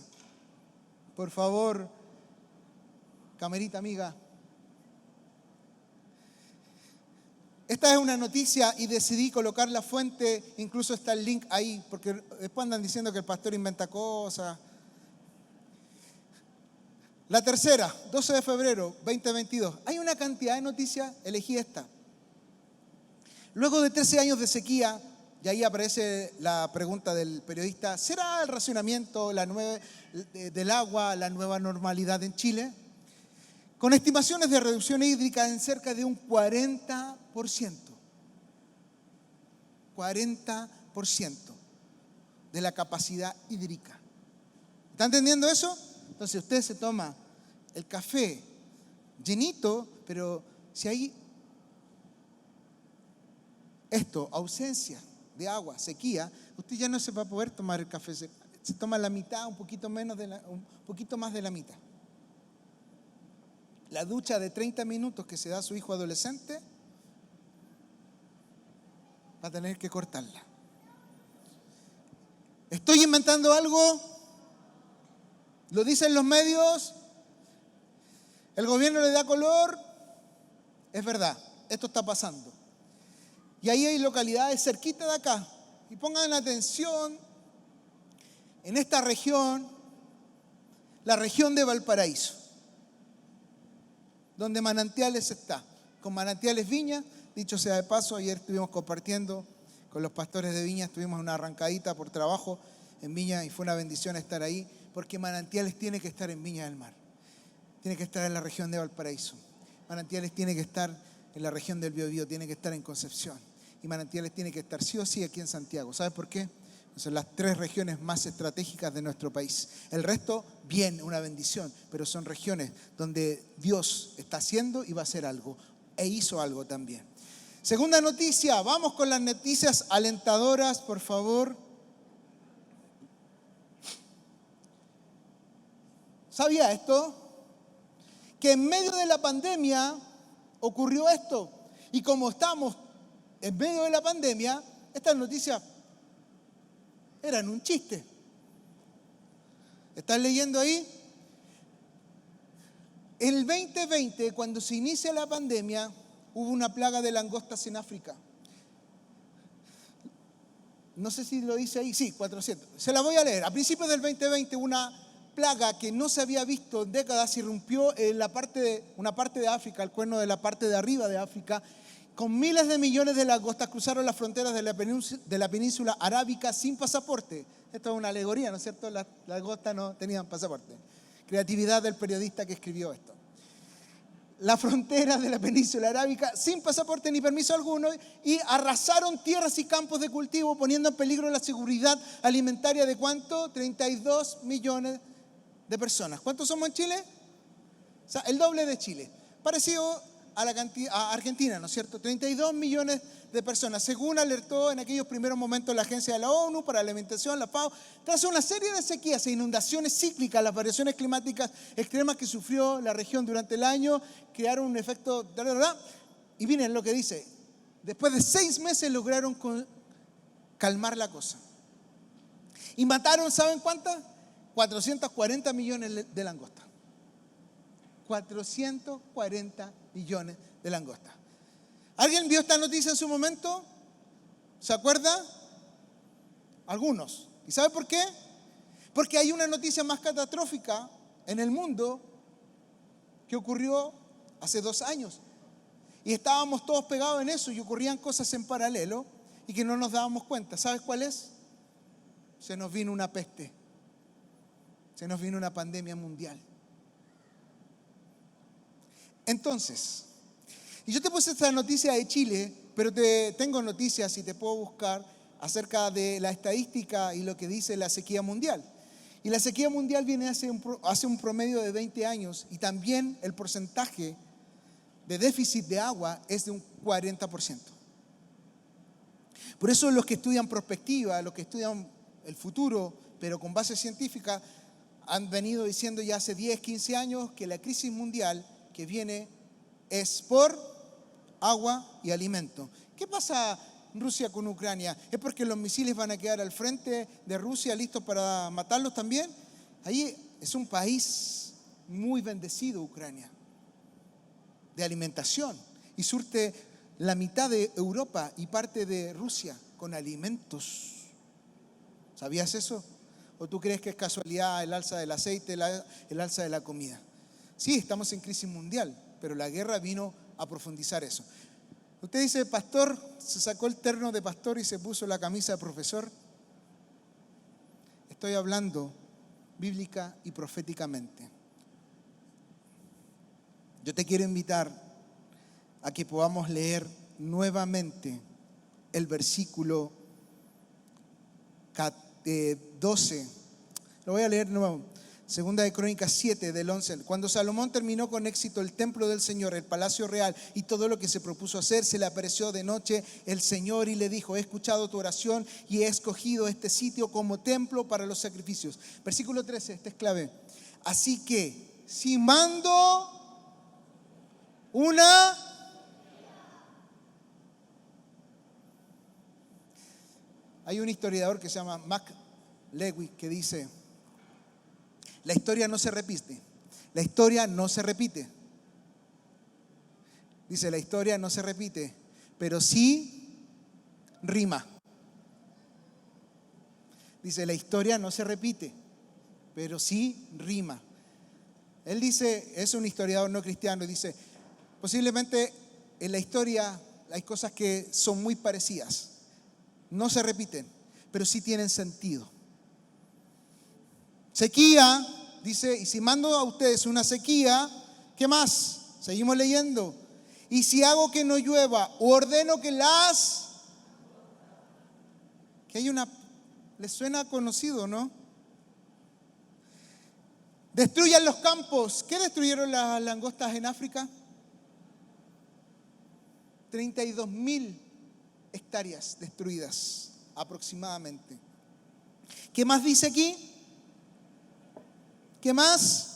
Por favor, camerita amiga. Esta es una noticia y decidí colocar la fuente, incluso está el link ahí, porque después andan diciendo que el pastor inventa cosas. La tercera, 12 de febrero 2022. Hay una cantidad de noticias, elegí esta. Luego de 13 años de sequía, y ahí aparece la pregunta del periodista, ¿será el racionamiento del agua la nueva normalidad en Chile? Con estimaciones de reducción hídrica en cerca de un 40%. 40% de la capacidad hídrica. ¿Está entendiendo eso? Entonces usted se toma el café llenito, pero si hay ausencia de agua, sequía, usted ya no se va a poder tomar el café. Se toma la mitad, un poquito más de la mitad. La ducha de 30 minutos que se da a su hijo adolescente, va a tener que cortarla. ¿Estoy inventando algo? ¿Lo dicen los medios? ¿El gobierno le da color? Es verdad, esto está pasando. Y ahí hay localidades cerquita de acá. Y pongan atención en esta región, la región de Valparaíso, donde Manantiales está. Con Manantiales Viña, dicho sea de paso, ayer estuvimos compartiendo con los pastores de Viña, estuvimos en una arrancadita por trabajo en Viña y fue una bendición estar ahí, porque Manantiales tiene que estar en Viña del Mar, tiene que estar en la región de Valparaíso, Manantiales tiene que estar en la región del Biobío, tiene que estar en Concepción, y Manantiales tiene que estar sí o sí aquí en Santiago. ¿Sabes por qué? Son las 3 regiones más estratégicas de nuestro país. El resto, bien, una bendición, pero son regiones donde Dios está haciendo y va a hacer algo, e hizo algo también. Segunda noticia, vamos con las noticias alentadoras, por favor. ¿Sabía esto? Que en medio de la pandemia ocurrió esto. Y como estamos en medio de la pandemia, estas noticias eran un chiste. ¿Están leyendo ahí? En el 2020, cuando se inicia la pandemia, hubo una plaga de langostas en África. No sé si lo dice ahí. Sí, 400. Se la voy a leer. A principios del 2020, una plaga que no se había visto en décadas irrumpió en una parte de África, el cuerno de la parte de arriba de África. Con miles de millones de langostas cruzaron las fronteras de la península arábica sin pasaporte. Esto es una alegoría, ¿no es cierto? Las langostas no tenían pasaporte. Creatividad del periodista que escribió esto. La frontera de la península arábica sin pasaporte ni permiso alguno y arrasaron tierras y campos de cultivo, poniendo en peligro la seguridad alimentaria de ¿cuánto? 32 millones de personas. ¿Cuántos somos en Chile? O sea, el doble de Chile. Parecido a Argentina, ¿no es cierto? 32 millones de personas, según alertó en aquellos primeros momentos la Agencia de la ONU para la Alimentación, la FAO, tras una serie de sequías e inundaciones cíclicas, las variaciones climáticas extremas que sufrió la región durante el año, crearon un efecto... Y miren lo que dice, después de 6 meses lograron calmar la cosa. Y mataron, ¿saben cuántas? 440 millones de langostas. 440 millones de langostas. ¿Alguien vio esta noticia en su momento? ¿Se acuerda? Algunos. ¿Y sabe por qué? Porque hay una noticia más catastrófica en el mundo que ocurrió hace 2 años. Y estábamos todos pegados en eso y ocurrían cosas en paralelo y que no nos dábamos cuenta. ¿Sabes cuál es? Se nos vino una peste. Se nos vino una pandemia mundial. Entonces, y yo te puse esta noticia de Chile, pero tengo noticias y te puedo buscar acerca de la estadística y lo que dice la sequía mundial. Y la sequía mundial viene hace un promedio de 20 años y también el porcentaje de déficit de agua es de un 40%. Por eso los que estudian prospectiva, los que estudian el futuro, pero con base científica, han venido diciendo ya hace 10, 15 años que la crisis mundial que viene es por agua y alimento. ¿Qué pasa en Rusia con Ucrania? ¿Es porque los misiles van a quedar al frente de Rusia listos para matarlos también? Ahí es un país muy bendecido, Ucrania, de alimentación, y surte la mitad de Europa y parte de Rusia con alimentos. ¿Sabías eso? ¿O tú crees que es casualidad el alza del aceite, el alza de la comida? Sí, estamos en crisis mundial, pero la guerra vino a profundizar eso. Usted dice, pastor, se sacó el terno de pastor y se puso la camisa de profesor. Estoy hablando bíblica y proféticamente. Yo te quiero invitar a que podamos leer nuevamente el versículo 12. Lo voy a leer de nuevo. Segunda de Crónicas 7, del 11. Cuando Salomón terminó con éxito el templo del Señor, el palacio real y todo lo que se propuso hacer, se le apareció de noche el Señor y le dijo: he escuchado tu oración y he escogido este sitio como templo para los sacrificios. Versículo 13, este es clave. Así que, si mando una... Hay un historiador que se llama Mac Lewis que dice: la historia no se repite. La historia no se repite. Dice, la historia no se repite, pero sí rima. Dice, la historia no se repite, pero sí rima. Él dice, es un historiador no cristiano, y dice, posiblemente en la historia hay cosas que son muy parecidas. No se repiten, pero sí tienen sentido. Sequía, dice, y si mando a ustedes una sequía, ¿qué más? Seguimos leyendo. Y si hago que no llueva, o ordeno que hay una ¿Les suena conocido, no? Destruyan los campos. ¿Qué destruyeron las langostas en África? 32.000 hectáreas destruidas aproximadamente. ¿Qué más dice aquí? ¿Qué más?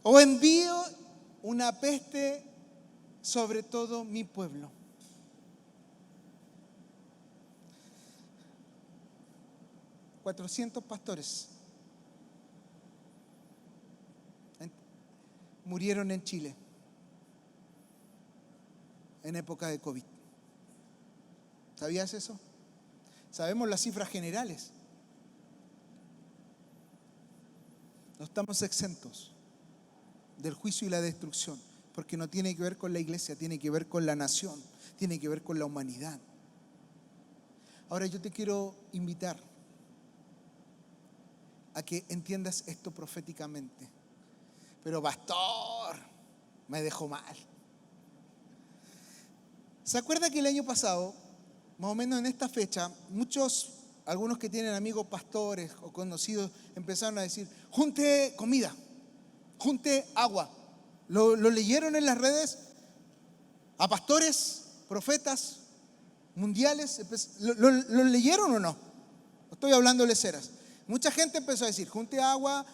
O envío una peste sobre todo mi pueblo. $400 pastores murieron en Chile en época de COVID. ¿Sabías eso? Sabemos las cifras generales. No estamos exentos del juicio y la destrucción, porque no tiene que ver con la iglesia, tiene que ver con la nación, tiene que ver con la humanidad. Ahora yo te quiero invitar a que entiendas esto proféticamente. Pero pastor, me dejó mal. ¿Se acuerda que el año pasado, más o menos en esta fecha, algunos que tienen amigos pastores o conocidos, empezaron a decir, junte comida, junte agua? ¿Lo leyeron en las redes? A pastores, profetas, mundiales, ¿lo leyeron o no? Estoy hablando de leceras. Mucha gente empezó a decir, junte agua.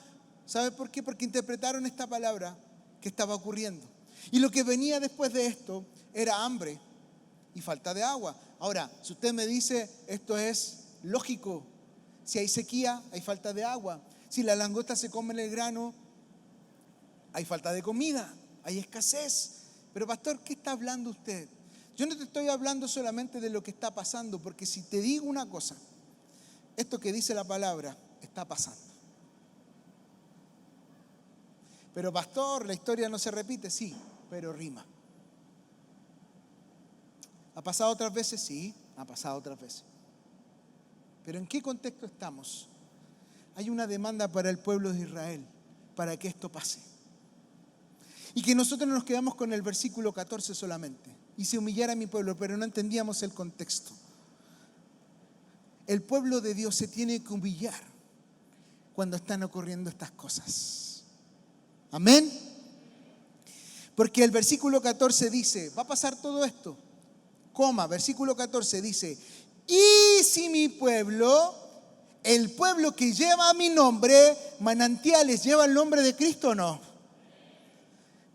¿Sabe por qué? Porque interpretaron esta palabra que estaba ocurriendo. Y lo que venía después de esto era hambre y falta de agua. Ahora, si usted me dice, esto es lógico. Si hay sequía, hay falta de agua. Si la langosta se come el grano, hay falta de comida, hay escasez. Pero pastor, ¿qué está hablando usted? Yo no te estoy hablando solamente de lo que está pasando, porque si te digo una cosa, esto que dice la palabra está pasando. Pero pastor, la historia no se repite, sí, pero rima. ¿Ha pasado otras veces? Sí, ha pasado otras veces. Pero ¿en qué contexto estamos? Hay una demanda para el pueblo de Israel, para que esto pase. Y que nosotros nos quedamos con el versículo 14 solamente. Y se humillara mi pueblo, pero no entendíamos el contexto. El pueblo de Dios se tiene que humillar cuando están ocurriendo estas cosas. Amén. Porque el versículo 14 dice, va a pasar todo esto, versículo 14 dice, y si mi pueblo, el pueblo que lleva mi nombre, manantiales, ¿lleva el nombre de Cristo o no?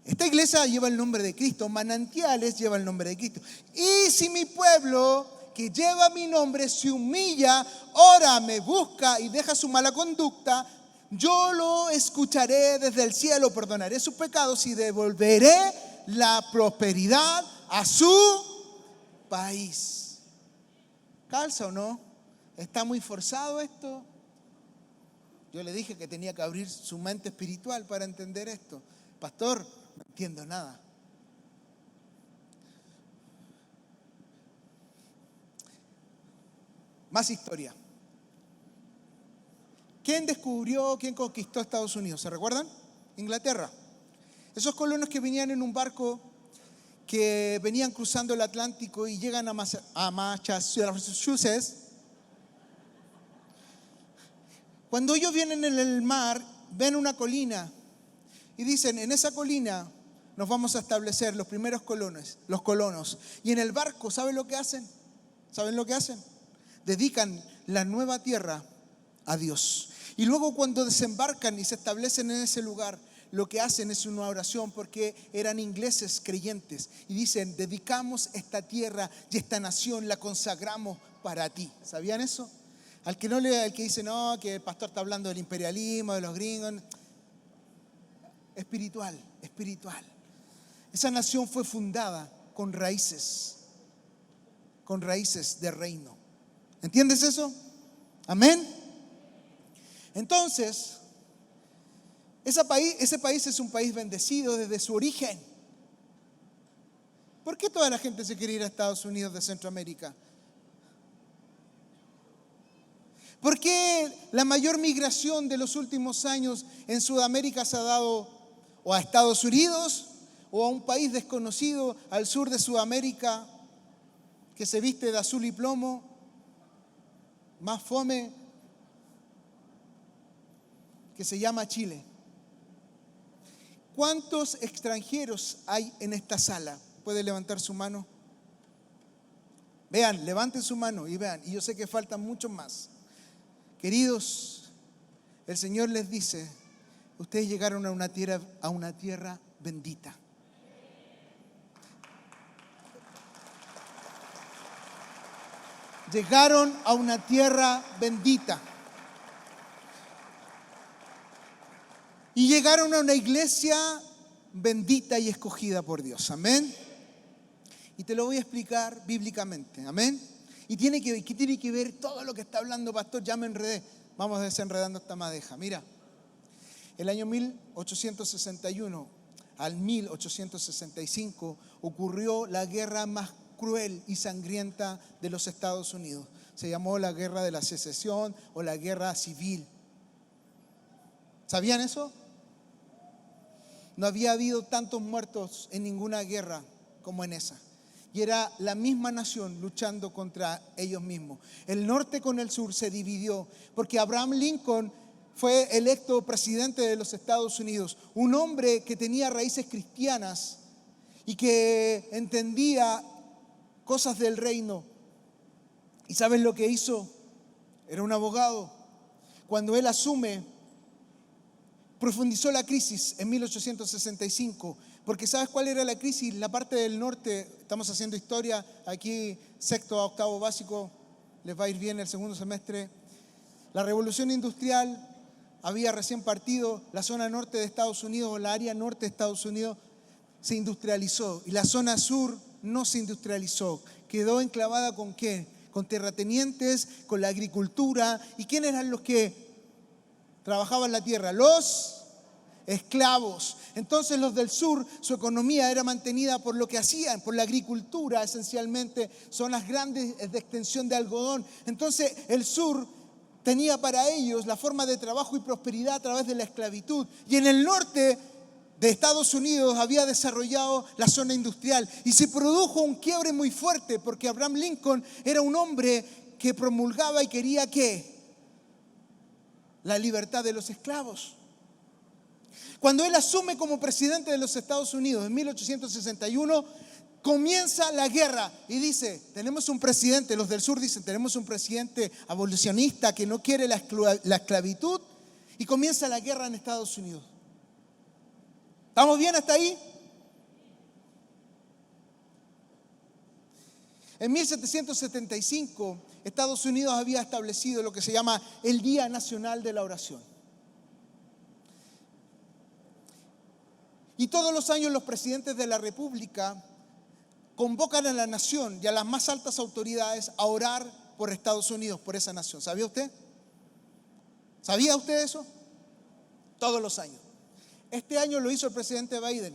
Esta iglesia lleva el nombre de Cristo, manantiales lleva el nombre de Cristo. Y si mi pueblo que lleva mi nombre se humilla, ora, me busca y deja su mala conducta, yo lo escucharé desde el cielo, perdonaré sus pecados y devolveré la prosperidad a su país. ¿Calza o no? ¿Está muy forzado esto? Yo le dije que tenía que abrir su mente espiritual para entender esto. Pastor, no entiendo nada. Más historia. ¿Quién conquistó Estados Unidos? ¿Se recuerdan? Inglaterra. Esos colonos que venían en un barco, que venían cruzando el Atlántico y llegan a Massachusetts. Cuando ellos vienen en el mar, ven una colina y dicen, en esa colina nos vamos a establecer los primeros colonos, los colonos. Y en el barco, ¿saben lo que hacen? ¿Saben lo que hacen? Dedican la nueva tierra a Dios. Y luego cuando desembarcan y se establecen en ese lugar, lo que hacen es una oración, porque eran ingleses creyentes, y dicen, dedicamos esta tierra y esta nación la consagramos para ti. ¿Sabían eso? Al que dice, no, que el pastor está hablando del imperialismo, de los gringos. Espiritual. Esa nación fue fundada con raíces de reino. ¿Entiendes eso? Amén. Entonces, ese país es un país bendecido desde su origen. ¿Por qué toda la gente se quiere ir a Estados Unidos de Centroamérica? ¿Por qué la mayor migración de los últimos años en Sudamérica se ha dado o a Estados Unidos o a un país desconocido al sur de Sudamérica que se viste de azul y plomo? más fome que se llama Chile. ¿Cuántos extranjeros hay en esta sala? ¿Puede levantar su mano? Vean, levanten su mano y vean. Y yo sé que faltan muchos más. Queridos, el Señor les dice, ustedes llegaron a una tierra bendita. Llegaron a una tierra bendita. Y llegaron a una iglesia bendita y escogida por Dios. Amén. Y te lo voy a explicar bíblicamente. Amén. Y ¿qué tiene que ver todo lo que está hablando, pastor? Ya me enredé. Vamos desenredando esta madeja. Mira, el año 1861 al 1865 ocurrió la guerra más cruel y sangrienta de los Estados Unidos. Se llamó la Guerra de la Secesión o la Guerra Civil. ¿Sabían eso? No había habido tantos muertos en ninguna guerra como en esa. Y era la misma nación luchando contra ellos mismos. El norte con el sur se dividió porque Abraham Lincoln fue electo presidente de los Estados Unidos. Un hombre que tenía raíces cristianas y que entendía cosas del reino. ¿Y sabes lo que hizo? Era un abogado. Cuando él asume, profundizó la crisis en 1865, porque ¿sabes cuál era la crisis? La parte del norte, estamos haciendo historia, aquí sexto a octavo básico, les va a ir bien el segundo semestre. La revolución industrial había recién partido, la zona norte de Estados Unidos, o la área norte de Estados Unidos, se industrializó, y la zona sur no se industrializó, quedó enclavada ¿con qué? Con terratenientes, con la agricultura. ¿Y quiénes eran los que trabajaban la tierra? Los esclavos. Entonces los del sur, su economía era mantenida por lo que hacían, por la agricultura esencialmente, zonas grandes de extensión de algodón. Entonces el sur tenía para ellos la forma de trabajo y prosperidad a través de la esclavitud. Y en el norte de Estados Unidos había desarrollado la zona industrial y se produjo un quiebre muy fuerte porque Abraham Lincoln era un hombre que promulgaba y quería ¿qué? La libertad de los esclavos. Cuando él asume como presidente de los Estados Unidos en 1861, comienza la guerra y dice, tenemos un presidente, los del sur dicen, tenemos un presidente abolicionista que no quiere la esclavitud, y comienza la guerra en Estados Unidos. ¿Estamos bien hasta ahí? En 1775, Estados Unidos había establecido lo que se llama el Día Nacional de la Oración. Y todos los años los presidentes de la República convocan a la nación y a las más altas autoridades a orar por Estados Unidos, por esa nación. ¿Sabía usted? ¿Sabía usted eso? Todos los años. Este año lo hizo el presidente Biden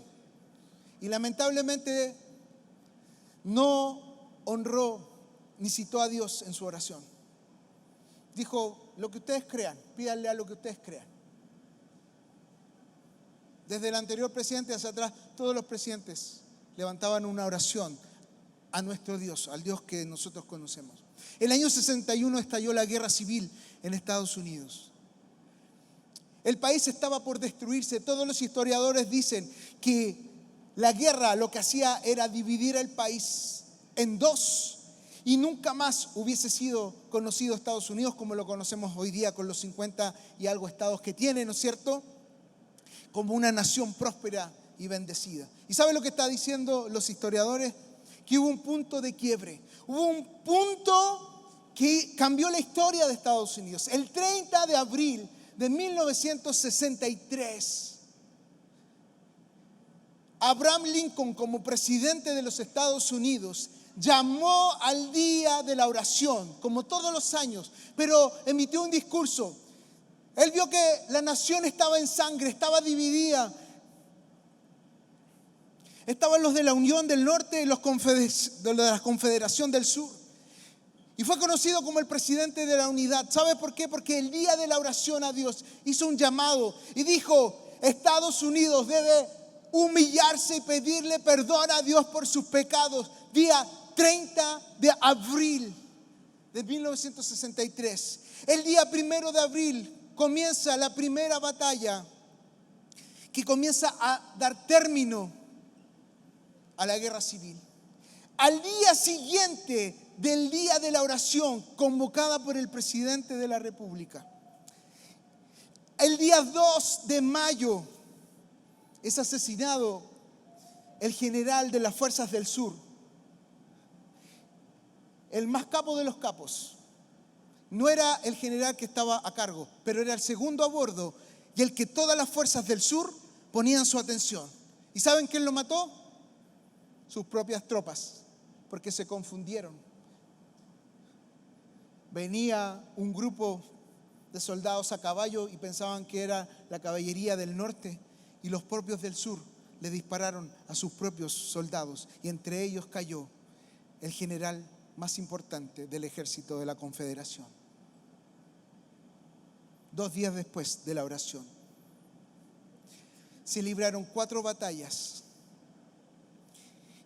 y lamentablemente no honró ni citó a Dios en su oración. Dijo, lo que ustedes crean, pídanle a lo que ustedes crean. Desde el anterior presidente hacia atrás, todos los presidentes levantaban una oración a nuestro Dios, al Dios que nosotros conocemos. El año 61 estalló la guerra civil en Estados Unidos. El país estaba por destruirse. Todos los historiadores dicen que la guerra lo que hacía era dividir el país en dos y nunca más hubiese sido conocido Estados Unidos como lo conocemos hoy día con los 50 y algo estados que tiene, ¿no es cierto? Como una nación próspera y bendecida. ¿Y sabe lo que está diciendo los historiadores? Que hubo un punto de quiebre. Hubo un punto que cambió la historia de Estados Unidos. El 30 de abril de 1963, Abraham Lincoln, como presidente de los Estados Unidos, llamó al día de la oración, como todos los años, pero emitió un discurso. Él vio que la nación estaba en sangre, estaba dividida. Estaban los de la Unión del Norte y los de la Confederación del Sur. Y fue conocido como el presidente de la unidad. ¿Sabe por qué? Porque el día de la oración a Dios hizo un llamado y dijo, Estados Unidos debe humillarse y pedirle perdón a Dios por sus pecados. Día 30 de abril de 1963. El día 1 de abril comienza la primera batalla que comienza a dar término a la guerra civil. Al día siguiente del día de la oración convocada por el presidente de la República, el día 2 de mayo es asesinado el general de las Fuerzas del Sur, el más capo de los capos. No era el general que estaba a cargo, pero era el segundo a bordo y el que todas las fuerzas del sur ponían su atención. ¿Y saben quién lo mató? Sus propias tropas, porque se confundieron. Venía un grupo de soldados a caballo y pensaban que era la caballería del norte, y los propios del sur le dispararon a sus propios soldados, y entre ellos cayó el general más importante del ejército de la Confederación. 2 días después de la oración, se libraron 4 batallas,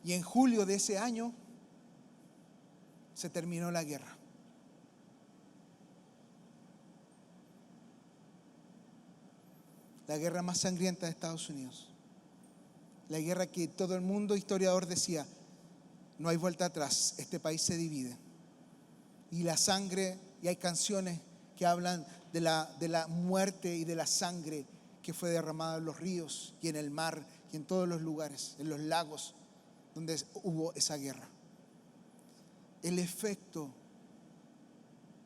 y en julio de ese año se terminó la guerra. La guerra más sangrienta de Estados Unidos. La guerra que todo el mundo historiador decía, no hay vuelta atrás, este país se divide. Y la sangre, y hay canciones que hablan de la muerte y de la sangre que fue derramada en los ríos y en el mar y en todos los lugares, en los lagos donde hubo esa guerra. El efecto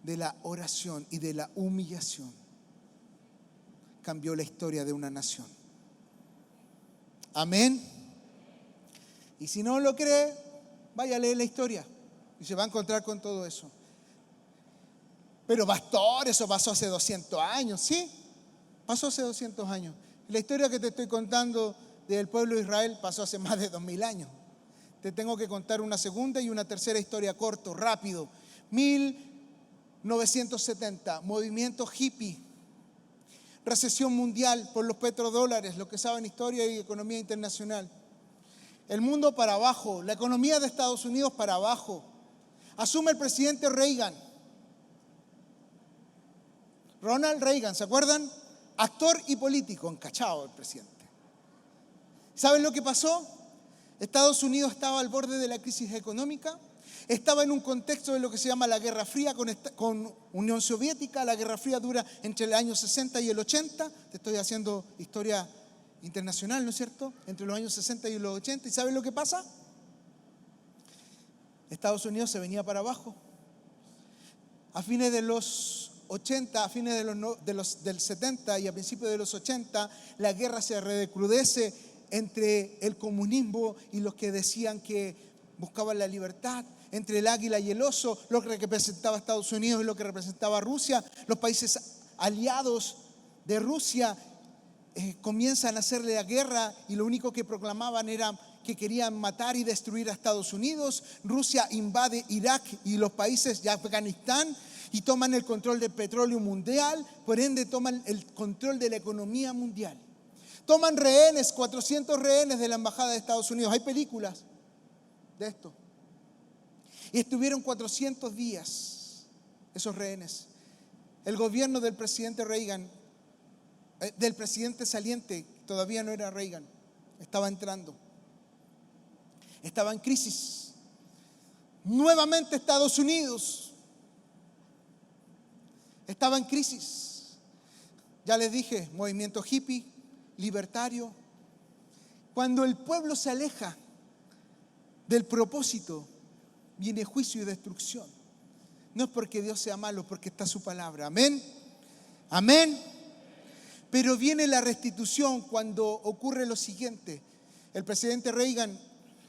de la oración y de la humillación cambió la historia de una nación. Amén. Y si no lo cree, vaya a leer la historia y se va a encontrar con todo eso. Pero pastor, eso pasó hace 200 años. Sí, pasó hace 200 años. La historia que te estoy contando del pueblo de Israel pasó hace más de 2000 años. Te tengo que contar una segunda y una tercera historia corto, rápido. 1970, movimiento hippie. Recesión mundial por los petrodólares, lo que saben historia y economía internacional. El mundo para abajo, la economía de Estados Unidos para abajo. Asume el presidente Reagan. Ronald Reagan, ¿se acuerdan? Actor y político, encachado el presidente. ¿Saben lo que pasó? Estados Unidos estaba al borde de la crisis económica. Estaba en un contexto de lo que se llama la Guerra Fría con Unión Soviética. La Guerra Fría dura entre el año 60 y el 80. Te estoy haciendo historia internacional, ¿no es cierto? Entre los años 60 y los 80. ¿Y saben lo que pasa? Estados Unidos se venía para abajo. A fines de los 80, a fines del 70 y a principios de los 80, la guerra se recrudece entre el comunismo y los que decían que buscaban la libertad, entre el águila y el oso, lo que representaba Estados Unidos y lo que representaba Rusia. Los países aliados de Rusia comienzan a hacerle la guerra y lo único que proclamaban era que querían matar y destruir a Estados Unidos. Rusia invade Irak y los países de Afganistán y toman el control del petróleo mundial, por ende toman el control de la economía mundial. Toman rehenes, 400 rehenes de la embajada de Estados Unidos. Hay películas de esto. Y estuvieron 400 días esos rehenes. El gobierno del presidente Reagan, del presidente saliente, todavía no era Reagan, estaba entrando. Estaba en crisis. Nuevamente Estados Unidos estaba en crisis. Ya les dije, movimiento hippie, libertario. Cuando el pueblo se aleja del propósito, viene juicio y destrucción. No es porque Dios sea malo, porque está su palabra. Amén. Amén. Pero viene la restitución cuando ocurre lo siguiente. El presidente Reagan,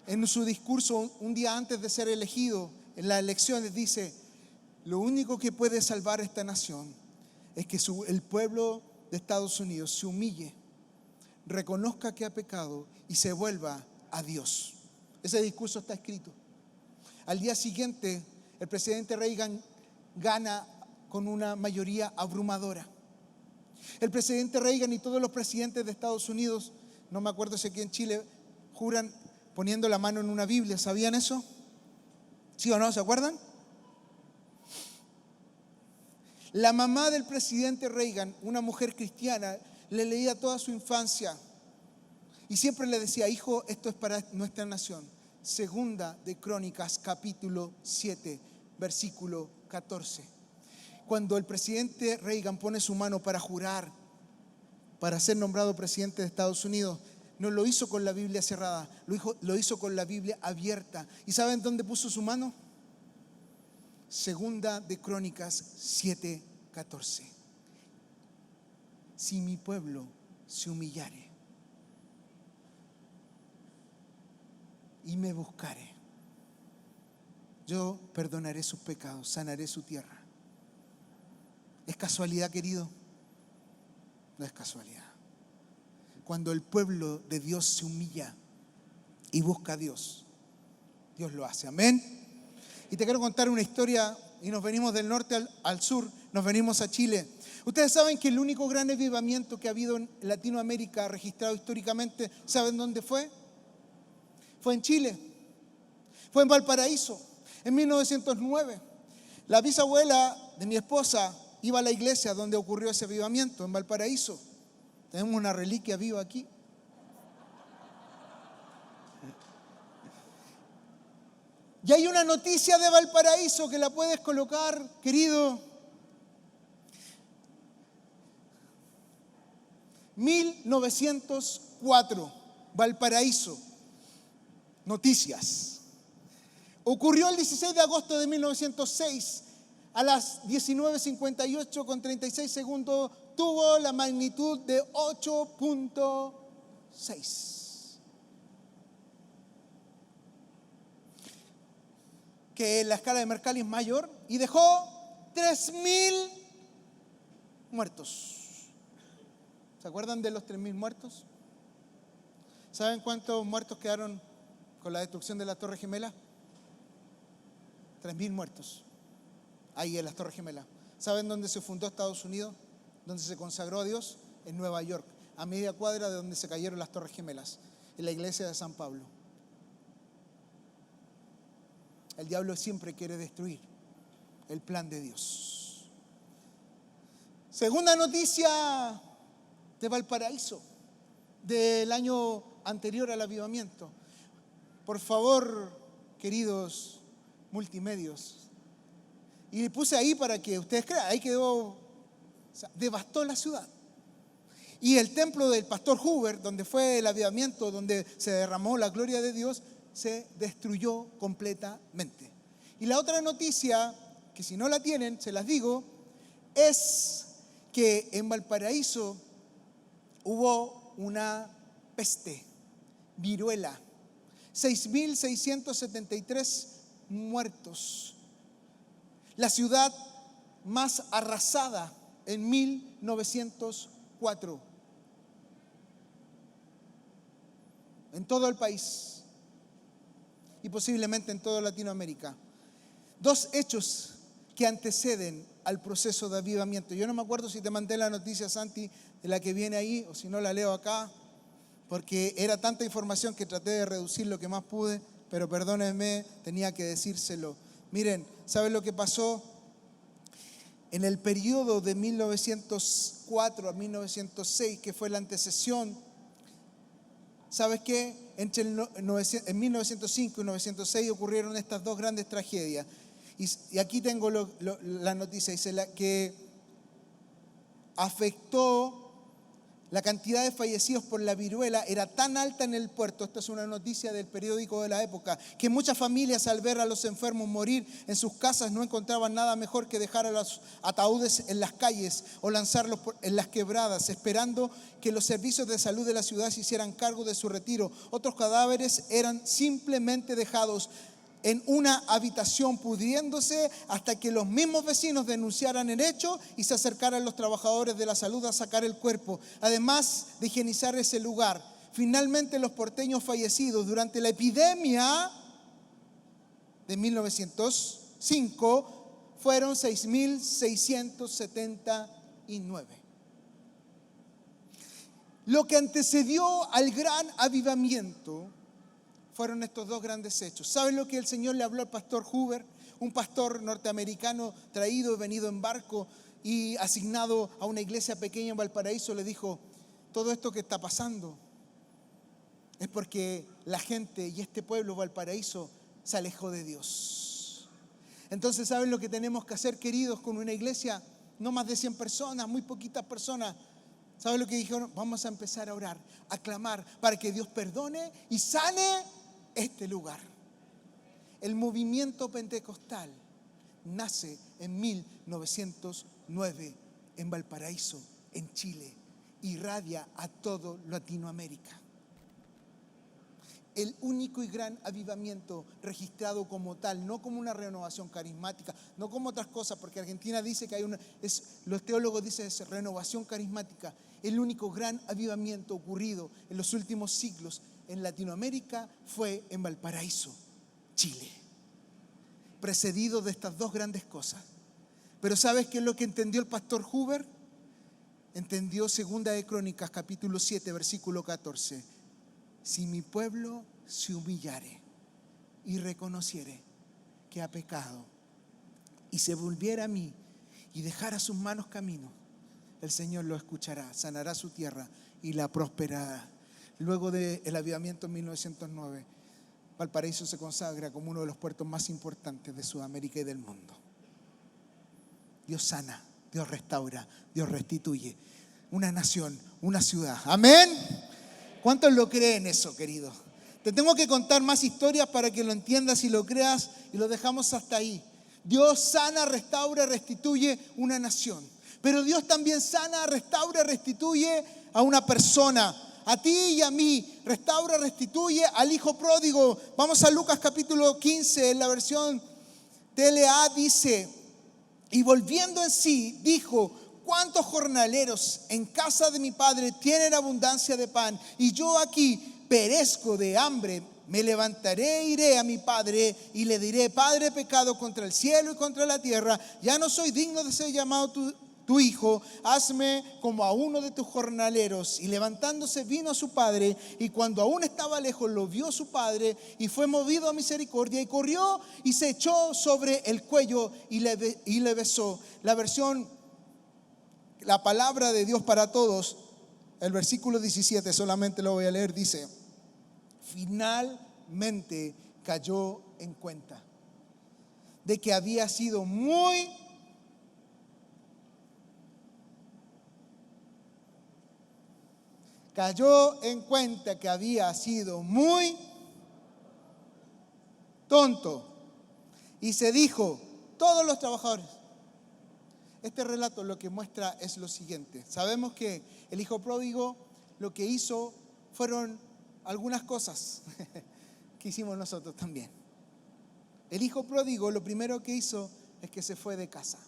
en su discurso un día antes de ser elegido en las elecciones, dice: lo único que puede salvar a esta nación es que el pueblo de Estados Unidos se humille, reconozca que ha pecado y se vuelva a Dios. Ese discurso está escrito. Al día siguiente, el presidente Reagan gana con una mayoría abrumadora. El presidente Reagan y todos los presidentes de Estados Unidos, no me acuerdo si aquí en Chile, juran poniendo la mano en una Biblia. ¿Sabían eso? ¿Sí o no? ¿Se acuerdan? La mamá del presidente Reagan, una mujer cristiana, le leía toda su infancia y siempre le decía: hijo, esto es para nuestra nación. Segunda de Crónicas, capítulo 7, versículo 14. Cuando el presidente Reagan pone su mano para jurar, para ser nombrado presidente de Estados Unidos, no lo hizo con la Biblia cerrada, lo hizo con la Biblia abierta. ¿Y saben dónde puso su mano? Segunda de Crónicas 7:14. Si mi pueblo se humillare y me buscare, yo perdonaré sus pecados, sanaré su tierra. ¿Es casualidad, querido? No es casualidad. Cuando el pueblo de Dios se humilla y busca a Dios, Dios lo hace. Amén. Y te quiero contar una historia, y nos venimos del norte al sur, nos venimos a Chile. Ustedes saben que el único gran avivamiento que ha habido en Latinoamérica registrado históricamente, ¿saben dónde fue? Fue en Chile, fue en Valparaíso, en 1909. La bisabuela de mi esposa iba a la iglesia donde ocurrió ese avivamiento, en Valparaíso. Tenemos una reliquia viva aquí. Y hay una noticia de Valparaíso que la puedes colocar, querido. 1904, Valparaíso. Noticias. Ocurrió el 16 de agosto de 1906 a las 19:58 con 36 segundos. Tuvo la magnitud de 8.6. Que la escala de Mercalli es mayor, y dejó 3.000 muertos. ¿Se acuerdan de los 3.000 muertos? ¿Saben cuántos muertos quedaron con la destrucción de la Torre Gemela? 3.000 muertos. Ahí en las Torres Gemelas. ¿Saben dónde se fundó Estados Unidos? ¿Dónde se consagró a Dios? En Nueva York, a media cuadra de donde se cayeron las Torres Gemelas, en la iglesia de San Pablo. El diablo siempre quiere destruir el plan de Dios. Segunda noticia de Valparaíso, del año anterior al avivamiento. Por favor, queridos multimedios, y puse ahí para que ustedes crean, ahí quedó, devastó la ciudad. Y el templo del pastor Hoover, donde fue el avivamiento, donde se derramó la gloria de Dios, se destruyó completamente. Y la otra noticia, que si no la tienen, se las digo, es que en Valparaíso hubo una peste, viruela, 6.673 muertos. La ciudad más arrasada en 1904. En todo el país y posiblemente en toda Latinoamérica. Dos hechos que anteceden al proceso de avivamiento. Yo no me acuerdo si te mandé la noticia, Santi, de la que viene ahí, o si no la leo acá, porque era tanta información que traté de reducir lo que más pude, pero perdónenme, tenía que decírselo. Miren, ¿saben lo que pasó? En el periodo de 1904 a 1906, que fue la antecesión, ¿sabes qué? En 1905 y 1906 ocurrieron estas dos grandes tragedias. Y aquí tengo la noticia, dice que afectó la cantidad de fallecidos por la viruela, era tan alta en el puerto, esta es una noticia del periódico de la época, que muchas familias al ver a los enfermos morir en sus casas no encontraban nada mejor que dejar a los ataúdes en las calles o lanzarlos en las quebradas, esperando que los servicios de salud de la ciudad se hicieran cargo de su retiro. Otros cadáveres eran simplemente dejados en una habitación pudriéndose hasta que los mismos vecinos denunciaran el hecho y se acercaran los trabajadores de la salud a sacar el cuerpo, además de higienizar ese lugar. Finalmente, los porteños fallecidos durante la epidemia de 1905 fueron 6.679. Lo que antecedió al gran avivamiento fueron estos dos grandes hechos. ¿Saben lo que el Señor le habló al pastor Hoover? Un pastor norteamericano traído y venido en barco y asignado a una iglesia pequeña en Valparaíso, le dijo: todo esto que está pasando es porque la gente y este pueblo Valparaíso se alejó de Dios. Entonces, ¿saben lo que tenemos que hacer, queridos, con una iglesia? No más de 100 personas, muy poquitas personas. ¿Saben lo que dijeron? Vamos a empezar a orar, a clamar para que Dios perdone y sane este lugar. El movimiento pentecostal nace en 1909 en Valparaíso, en Chile. Irradia a todo Latinoamérica. El único y gran avivamiento registrado como tal, no como una renovación carismática, no como otras cosas, porque Argentina dice que hay los teólogos dicen es renovación carismática. El único gran avivamiento ocurrido en los últimos siglos en Latinoamérica fue en Valparaíso, Chile, precedido de estas dos grandes cosas. Pero ¿sabes qué es lo que entendió el pastor Huber? Entendió 2 de Crónicas, capítulo 7, versículo 14. Si mi pueblo se humillare y reconociere que ha pecado y se volviera a mí y dejara sus malos caminos, el Señor lo escuchará, sanará su tierra y la prosperará. Luego del avivamiento en 1909, Valparaíso se consagra como uno de los puertos más importantes de Sudamérica y del mundo. Dios sana, Dios restaura, Dios restituye una nación, una ciudad. Amén. ¿Cuántos lo creen eso, querido? Te tengo que contar más historias para que lo entiendas y lo creas, y lo dejamos hasta ahí. Dios sana, restaura, restituye una nación. Pero Dios también sana, restaura, restituye a una persona. A ti y a mí, restaura, restituye al hijo pródigo. Vamos a Lucas capítulo 15, en la versión TLA dice: y volviendo en sí, dijo: ¿cuántos jornaleros en casa de mi padre tienen abundancia de pan? Y yo aquí perezco de hambre. Me levantaré e iré a mi padre y le diré: Padre, he pecado contra el cielo y contra la tierra. Ya no soy digno de ser llamado tu hijo. Hazme como a uno de tus jornaleros. Y levantándose vino a su padre, y cuando aún estaba lejos lo vio su padre, y fue movido a misericordia, y corrió y se echó sobre el cuello y le besó. La palabra de Dios para todos, el versículo 17, solamente lo voy a leer, dice: finalmente cayó en cuenta de que había sido muy tonto, y se dijo: todos los trabajadores. Este relato lo que muestra es lo siguiente. Sabemos que el hijo pródigo lo que hizo fueron algunas cosas que hicimos nosotros también. El hijo pródigo lo primero que hizo es que se fue de casa.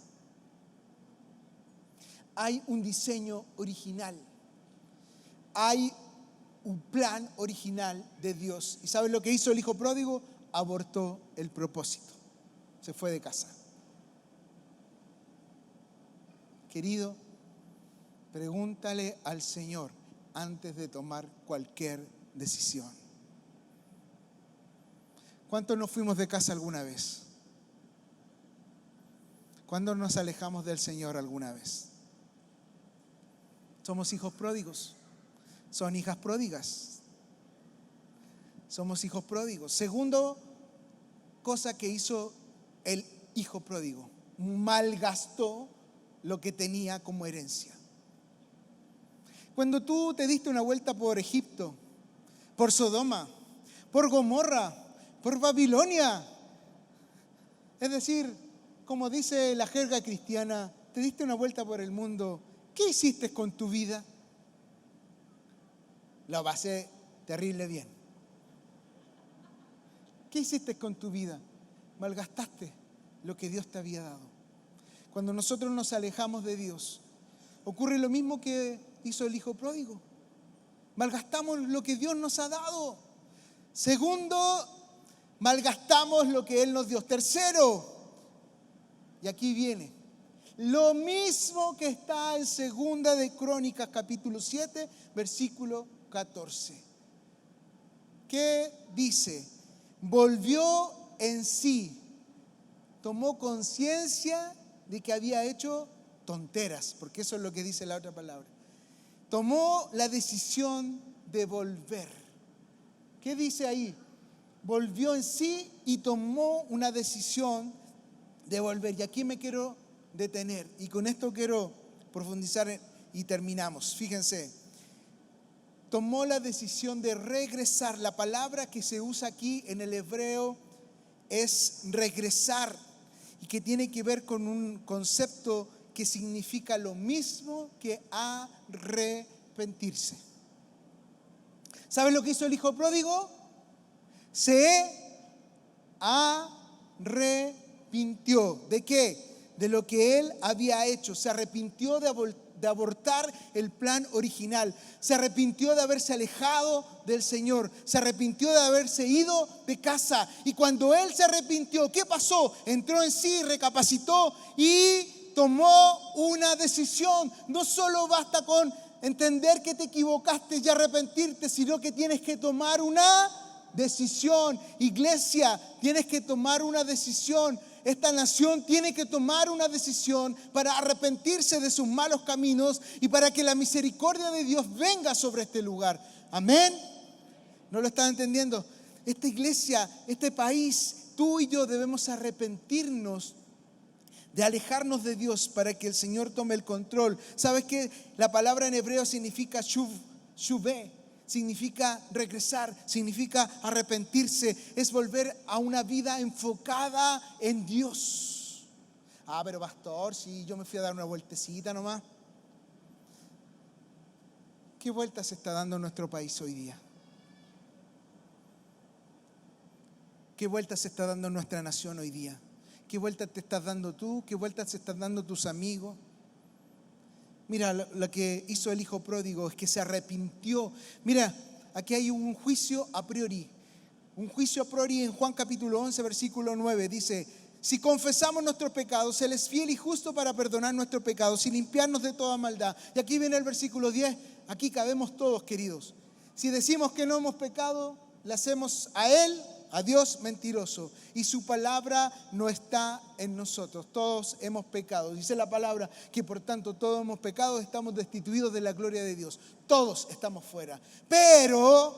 Hay un diseño original. Hay un plan original de Dios. ¿Y sabes lo que hizo el hijo pródigo? Abortó el propósito. Se fue de casa. Querido, pregúntale al Señor antes de tomar cualquier decisión. ¿Cuántos nos fuimos de casa alguna vez? ¿Cuándo nos alejamos del Señor alguna vez? Somos hijos pródigos. Son hijas pródigas. Somos hijos pródigos. Segundo cosa que hizo el hijo pródigo: malgastó lo que tenía como herencia. Cuando tú te diste una vuelta por Egipto, por Sodoma, por Gomorra, por Babilonia, es decir, como dice la jerga cristiana, te diste una vuelta por el mundo, ¿qué hiciste con tu vida? Lo pasé terrible bien. ¿Qué hiciste con tu vida? Malgastaste lo que Dios te había dado. Cuando nosotros nos alejamos de Dios, ocurre lo mismo que hizo el hijo pródigo. Malgastamos lo que Dios nos ha dado. Segundo, malgastamos lo que Él nos dio. Tercero, y aquí viene, lo mismo que está en 2 de Crónicas, capítulo 7, versículo 14. ¿Qué dice? Volvió en sí, tomó conciencia de que había hecho tonteras, porque eso es lo que dice la otra palabra. Tomó la decisión de volver. ¿Qué dice ahí? Volvió en sí y tomó una decisión de volver. Y aquí me quiero detener y con esto quiero profundizar y terminamos. Fíjense, tomó la decisión de regresar. La palabra que se usa aquí en el hebreo es regresar y que tiene que ver con un concepto que significa lo mismo que arrepentirse. ¿Sabes lo que hizo el hijo pródigo? Se arrepintió. ¿De qué? De lo que él había hecho. Se arrepintió de abortar el plan original. Se arrepintió de haberse alejado del Señor. Se arrepintió de haberse ido de casa. Y cuando él se arrepintió, ¿qué pasó? Entró en sí, recapacitó y tomó una decisión. No solo basta con entender que te equivocaste y arrepentirte, sino que tienes que tomar una decisión. Iglesia, tienes que tomar una decisión. Esta nación tiene que tomar una decisión para arrepentirse de sus malos caminos y para que la misericordia de Dios venga sobre este lugar. Amén. ¿No lo están entendiendo? Esta iglesia, este país, tú y yo debemos arrepentirnos de alejarnos de Dios para que el Señor tome el control. ¿Sabes qué? La palabra en hebreo significa shuveh. Significa regresar, significa arrepentirse, es volver a una vida enfocada en Dios. Pero pastor, si yo me fui a dar una vueltecita nomás. ¿Qué vuelta se está dando en nuestro país hoy día? ¿Qué vuelta se está dando en nuestra nación hoy día? ¿Qué vuelta te estás dando tú? ¿Qué vuelta se están dando tus amigos? Mira, lo que hizo el hijo pródigo es que se arrepintió. Mira, aquí hay un juicio a priori. Un juicio a priori en Juan capítulo 11, versículo 9. Dice, si confesamos nuestros pecados, Él es fiel y justo para perdonar nuestros pecados y limpiarnos de toda maldad. Y aquí viene el versículo 10. Aquí cabemos todos, queridos. Si decimos que no hemos pecado, le hacemos a Él, a Dios, mentiroso, y su palabra no está en nosotros. Todos hemos pecado. Dice la palabra que por tanto todos hemos pecado, estamos destituidos de la gloria de Dios. Todos estamos fuera. Pero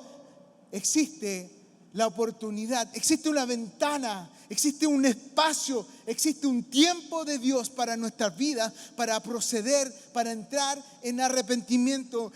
existe la oportunidad, existe una ventana, existe un espacio, existe un tiempo de Dios para nuestras vidas, para proceder, para entrar en arrepentimiento.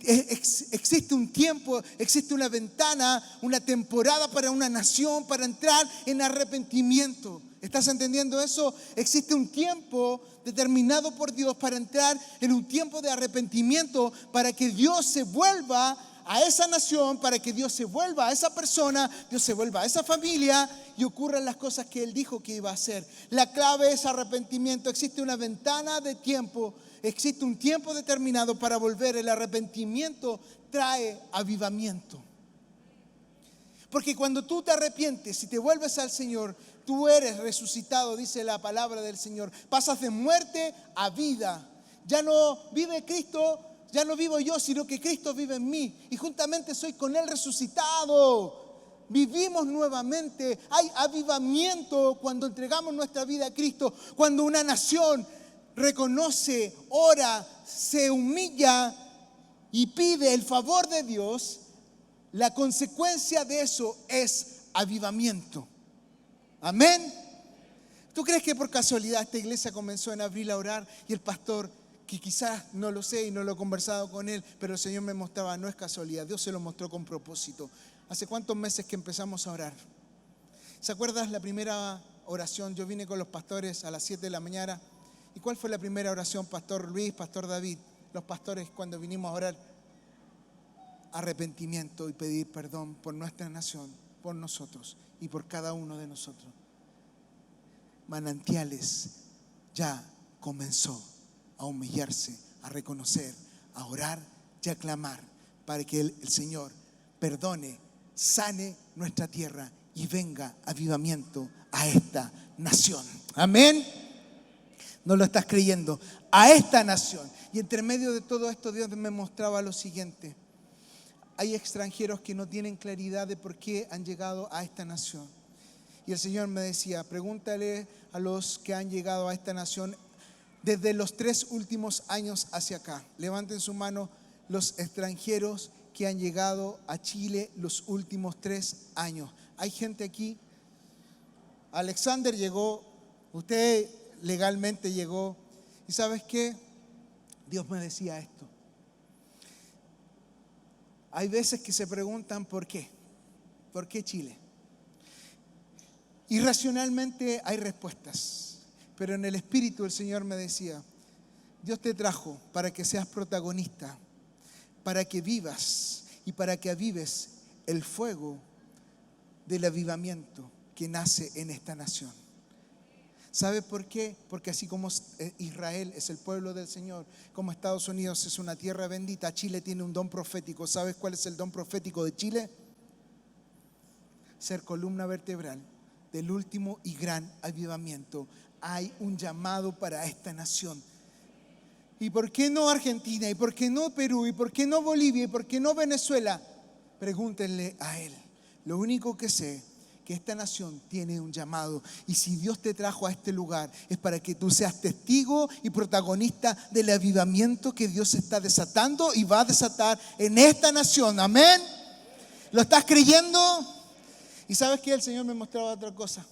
Existe un tiempo, existe una ventana, una temporada para una nación, para entrar en arrepentimiento. ¿Estás entendiendo eso? Existe un tiempo determinado por Dios para entrar en un tiempo de arrepentimiento, para que Dios se vuelva a esa nación, para que Dios se vuelva a esa persona, Dios se vuelva a esa familia y ocurran las cosas que Él dijo que iba a hacer. La clave es arrepentimiento. Existe una ventana de tiempo, existe un tiempo determinado para volver. El arrepentimiento trae avivamiento. Porque cuando tú te arrepientes y te vuelves al Señor, tú eres resucitado, dice la palabra del Señor. Pasas de muerte a vida. Ya no vive Cristo. Ya no vivo yo, sino que Cristo vive en mí. Y juntamente soy con Él resucitado. Vivimos nuevamente. Hay avivamiento cuando entregamos nuestra vida a Cristo. Cuando una nación reconoce, ora, se humilla y pide el favor de Dios, la consecuencia de eso es avivamiento. Amén. ¿Tú crees que por casualidad esta iglesia comenzó en abril a orar y el pastor, que quizás no lo sé y no lo he conversado con él, pero el Señor me mostraba, no es casualidad, Dios se lo mostró con propósito? ¿Hace cuántos meses que empezamos a orar? ¿Se acuerdas la primera oración? Yo vine con los pastores a las 7 de la mañana. ¿Y cuál fue la primera oración, Pastor Luis, Pastor David? Los pastores cuando vinimos a orar, arrepentimiento y pedir perdón por nuestra nación, por nosotros y por cada uno de nosotros. Manantiales ya comenzó a humillarse, a reconocer, a orar y a clamar para que el Señor perdone, sane nuestra tierra y venga avivamiento a esta nación. Amén. ¿No lo estás creyendo? A esta nación. Y entre medio de todo esto Dios me mostraba lo siguiente. Hay extranjeros que no tienen claridad de por qué han llegado a esta nación. Y el Señor me decía, pregúntale a los que han llegado a esta nación desde los 3 últimos años hacia acá. Levanten su mano los extranjeros que han llegado a Chile los últimos 3 años. Hay gente aquí. Alexander llegó, usted legalmente llegó. ¿Y sabes qué? Dios me decía esto. Hay veces que se preguntan ¿por qué? ¿Por qué Chile? Irracionalmente hay respuestas, pero en el Espíritu el Señor me decía, Dios te trajo para que seas protagonista, para que vivas y para que avives el fuego del avivamiento que nace en esta nación. ¿Sabe por qué? Porque así como Israel es el pueblo del Señor, como Estados Unidos es una tierra bendita, Chile tiene un don profético. ¿Sabes cuál es el don profético de Chile? Ser columna vertebral del último y gran avivamiento. Hay un llamado para esta nación. ¿Y por qué no Argentina? ¿Y por qué no Perú? ¿Y por qué no Bolivia? ¿Y por qué no Venezuela? Pregúntenle a él. Lo único que sé, que esta nación tiene un llamado. Y si Dios te trajo a este lugar, es para que tú seas testigo y protagonista del avivamiento que Dios está desatando y va a desatar en esta nación. Amén. ¿Lo estás creyendo? Y sabes que el Señor me mostraba otra cosa.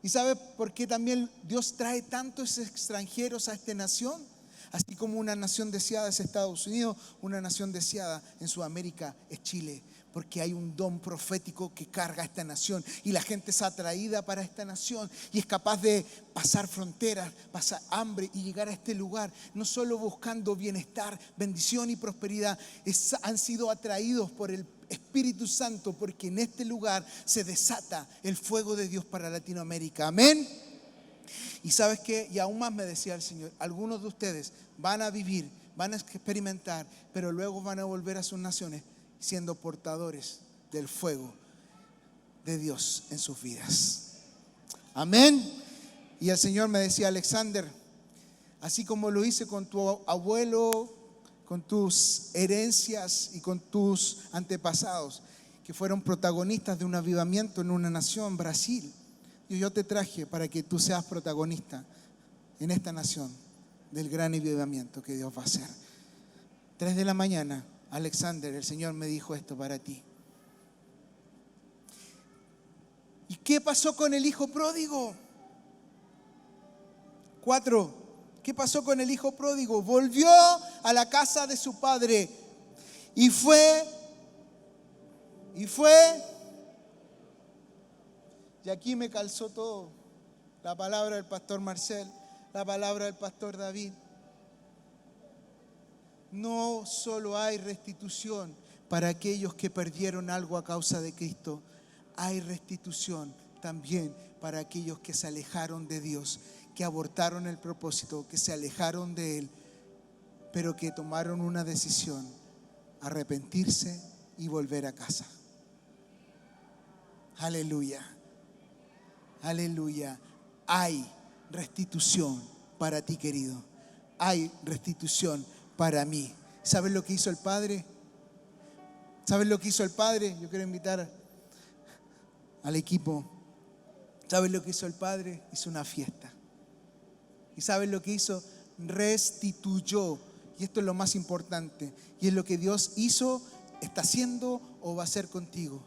¿Y sabes por qué también Dios trae tantos extranjeros a esta nación? Así como una nación deseada es Estados Unidos, una nación deseada en Sudamérica es Chile. Porque hay un don profético que carga a esta nación y la gente es atraída para esta nación y es capaz de pasar fronteras, pasar hambre y llegar a este lugar, no solo buscando bienestar, bendición y prosperidad, han sido atraídos por el Espíritu Santo, porque en este lugar se desata el fuego de Dios para Latinoamérica. Amén. Y ¿sabes qué? Y aún más me decía el Señor, algunos de ustedes van a vivir, van a experimentar, pero luego van a volver a sus naciones siendo portadores del fuego de Dios en sus vidas. Amén. Y el Señor me decía, Alexander, así como lo hice con tu abuelo, con tus herencias y con tus antepasados, que fueron protagonistas de un avivamiento en una nación, Brasil, yo te traje para que tú seas protagonista en esta nación del gran avivamiento que Dios va a hacer. 3 de la mañana, Alexander, el Señor me dijo esto para ti. ¿Y qué pasó con el hijo pródigo? 4. ¿Qué pasó con el hijo pródigo? Volvió a la casa de su padre y fue. Y aquí me calzó todo. La palabra del pastor Marcel, la palabra del pastor David. No solo hay restitución para aquellos que perdieron algo a causa de Cristo, hay restitución también para aquellos que se alejaron de Dios, que abortaron el propósito, que se alejaron de Él, pero que tomaron una decisión, arrepentirse y volver a casa. Aleluya, aleluya. Hay restitución para ti, querido. Hay restitución para mí. ¿Sabes lo que hizo el Padre? ¿Sabes lo que hizo el Padre? Yo quiero invitar al equipo. ¿Sabes lo que hizo el Padre? Hizo una fiesta. ¿Y sabes lo que hizo? Restituyó. Y esto es lo más importante. Y es lo que Dios hizo, está haciendo o va a hacer contigo.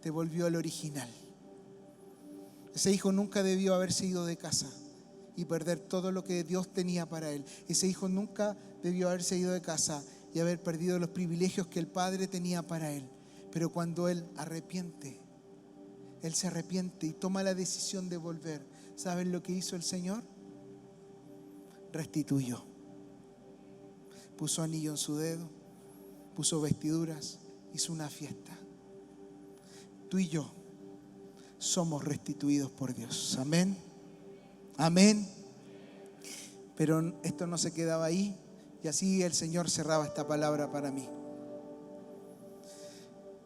Te volvió al original. Ese hijo nunca debió haberse ido de casa y perder todo lo que Dios tenía para él. Ese hijo nunca debió haberse ido de casa y haber perdido los privilegios que el Padre tenía para él. Pero cuando él se arrepiente y toma la decisión de volver, ¿saben lo que hizo el Señor? Restituyó. Puso anillo en su dedo, puso vestiduras, hizo una fiesta. Tú y yo somos restituidos por Dios. Amén. Amén. Pero esto no se quedaba ahí, y así el Señor cerraba esta palabra para mí.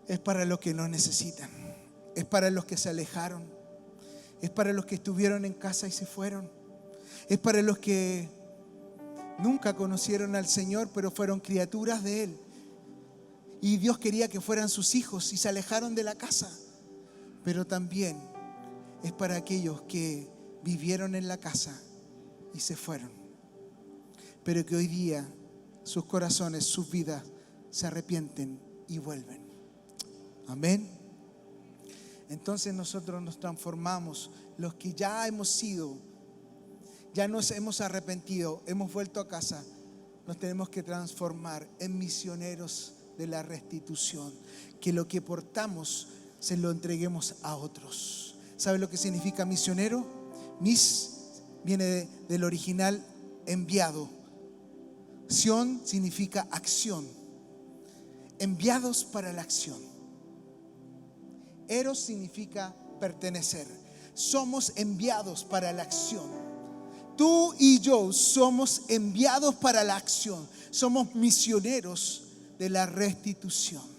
Es para los que no necesitan, es para los que se alejaron, es para los que estuvieron en casa y se fueron, es para los que nunca conocieron al Señor, pero fueron criaturas de Él. Y Dios quería que fueran sus hijos y se alejaron de la casa. Pero también es para aquellos que vivieron en la casa y se fueron. pero que hoy día sus corazones, sus vidas se arrepienten y vuelven. Amén. Entonces nosotros nos transformamos, los que ya hemos sido, ya nos hemos arrepentido, hemos vuelto a casa, nos tenemos que transformar en misioneros de la restitución, que lo que portamos se lo entreguemos a otros. ¿Sabe lo que significa misionero? Mis viene del original enviado. Sion significa acción. Enviados para la acción. Eros significa pertenecer. Somos enviados para la acción. Tú y yo somos enviados para la acción. Somos misioneros de la restitución.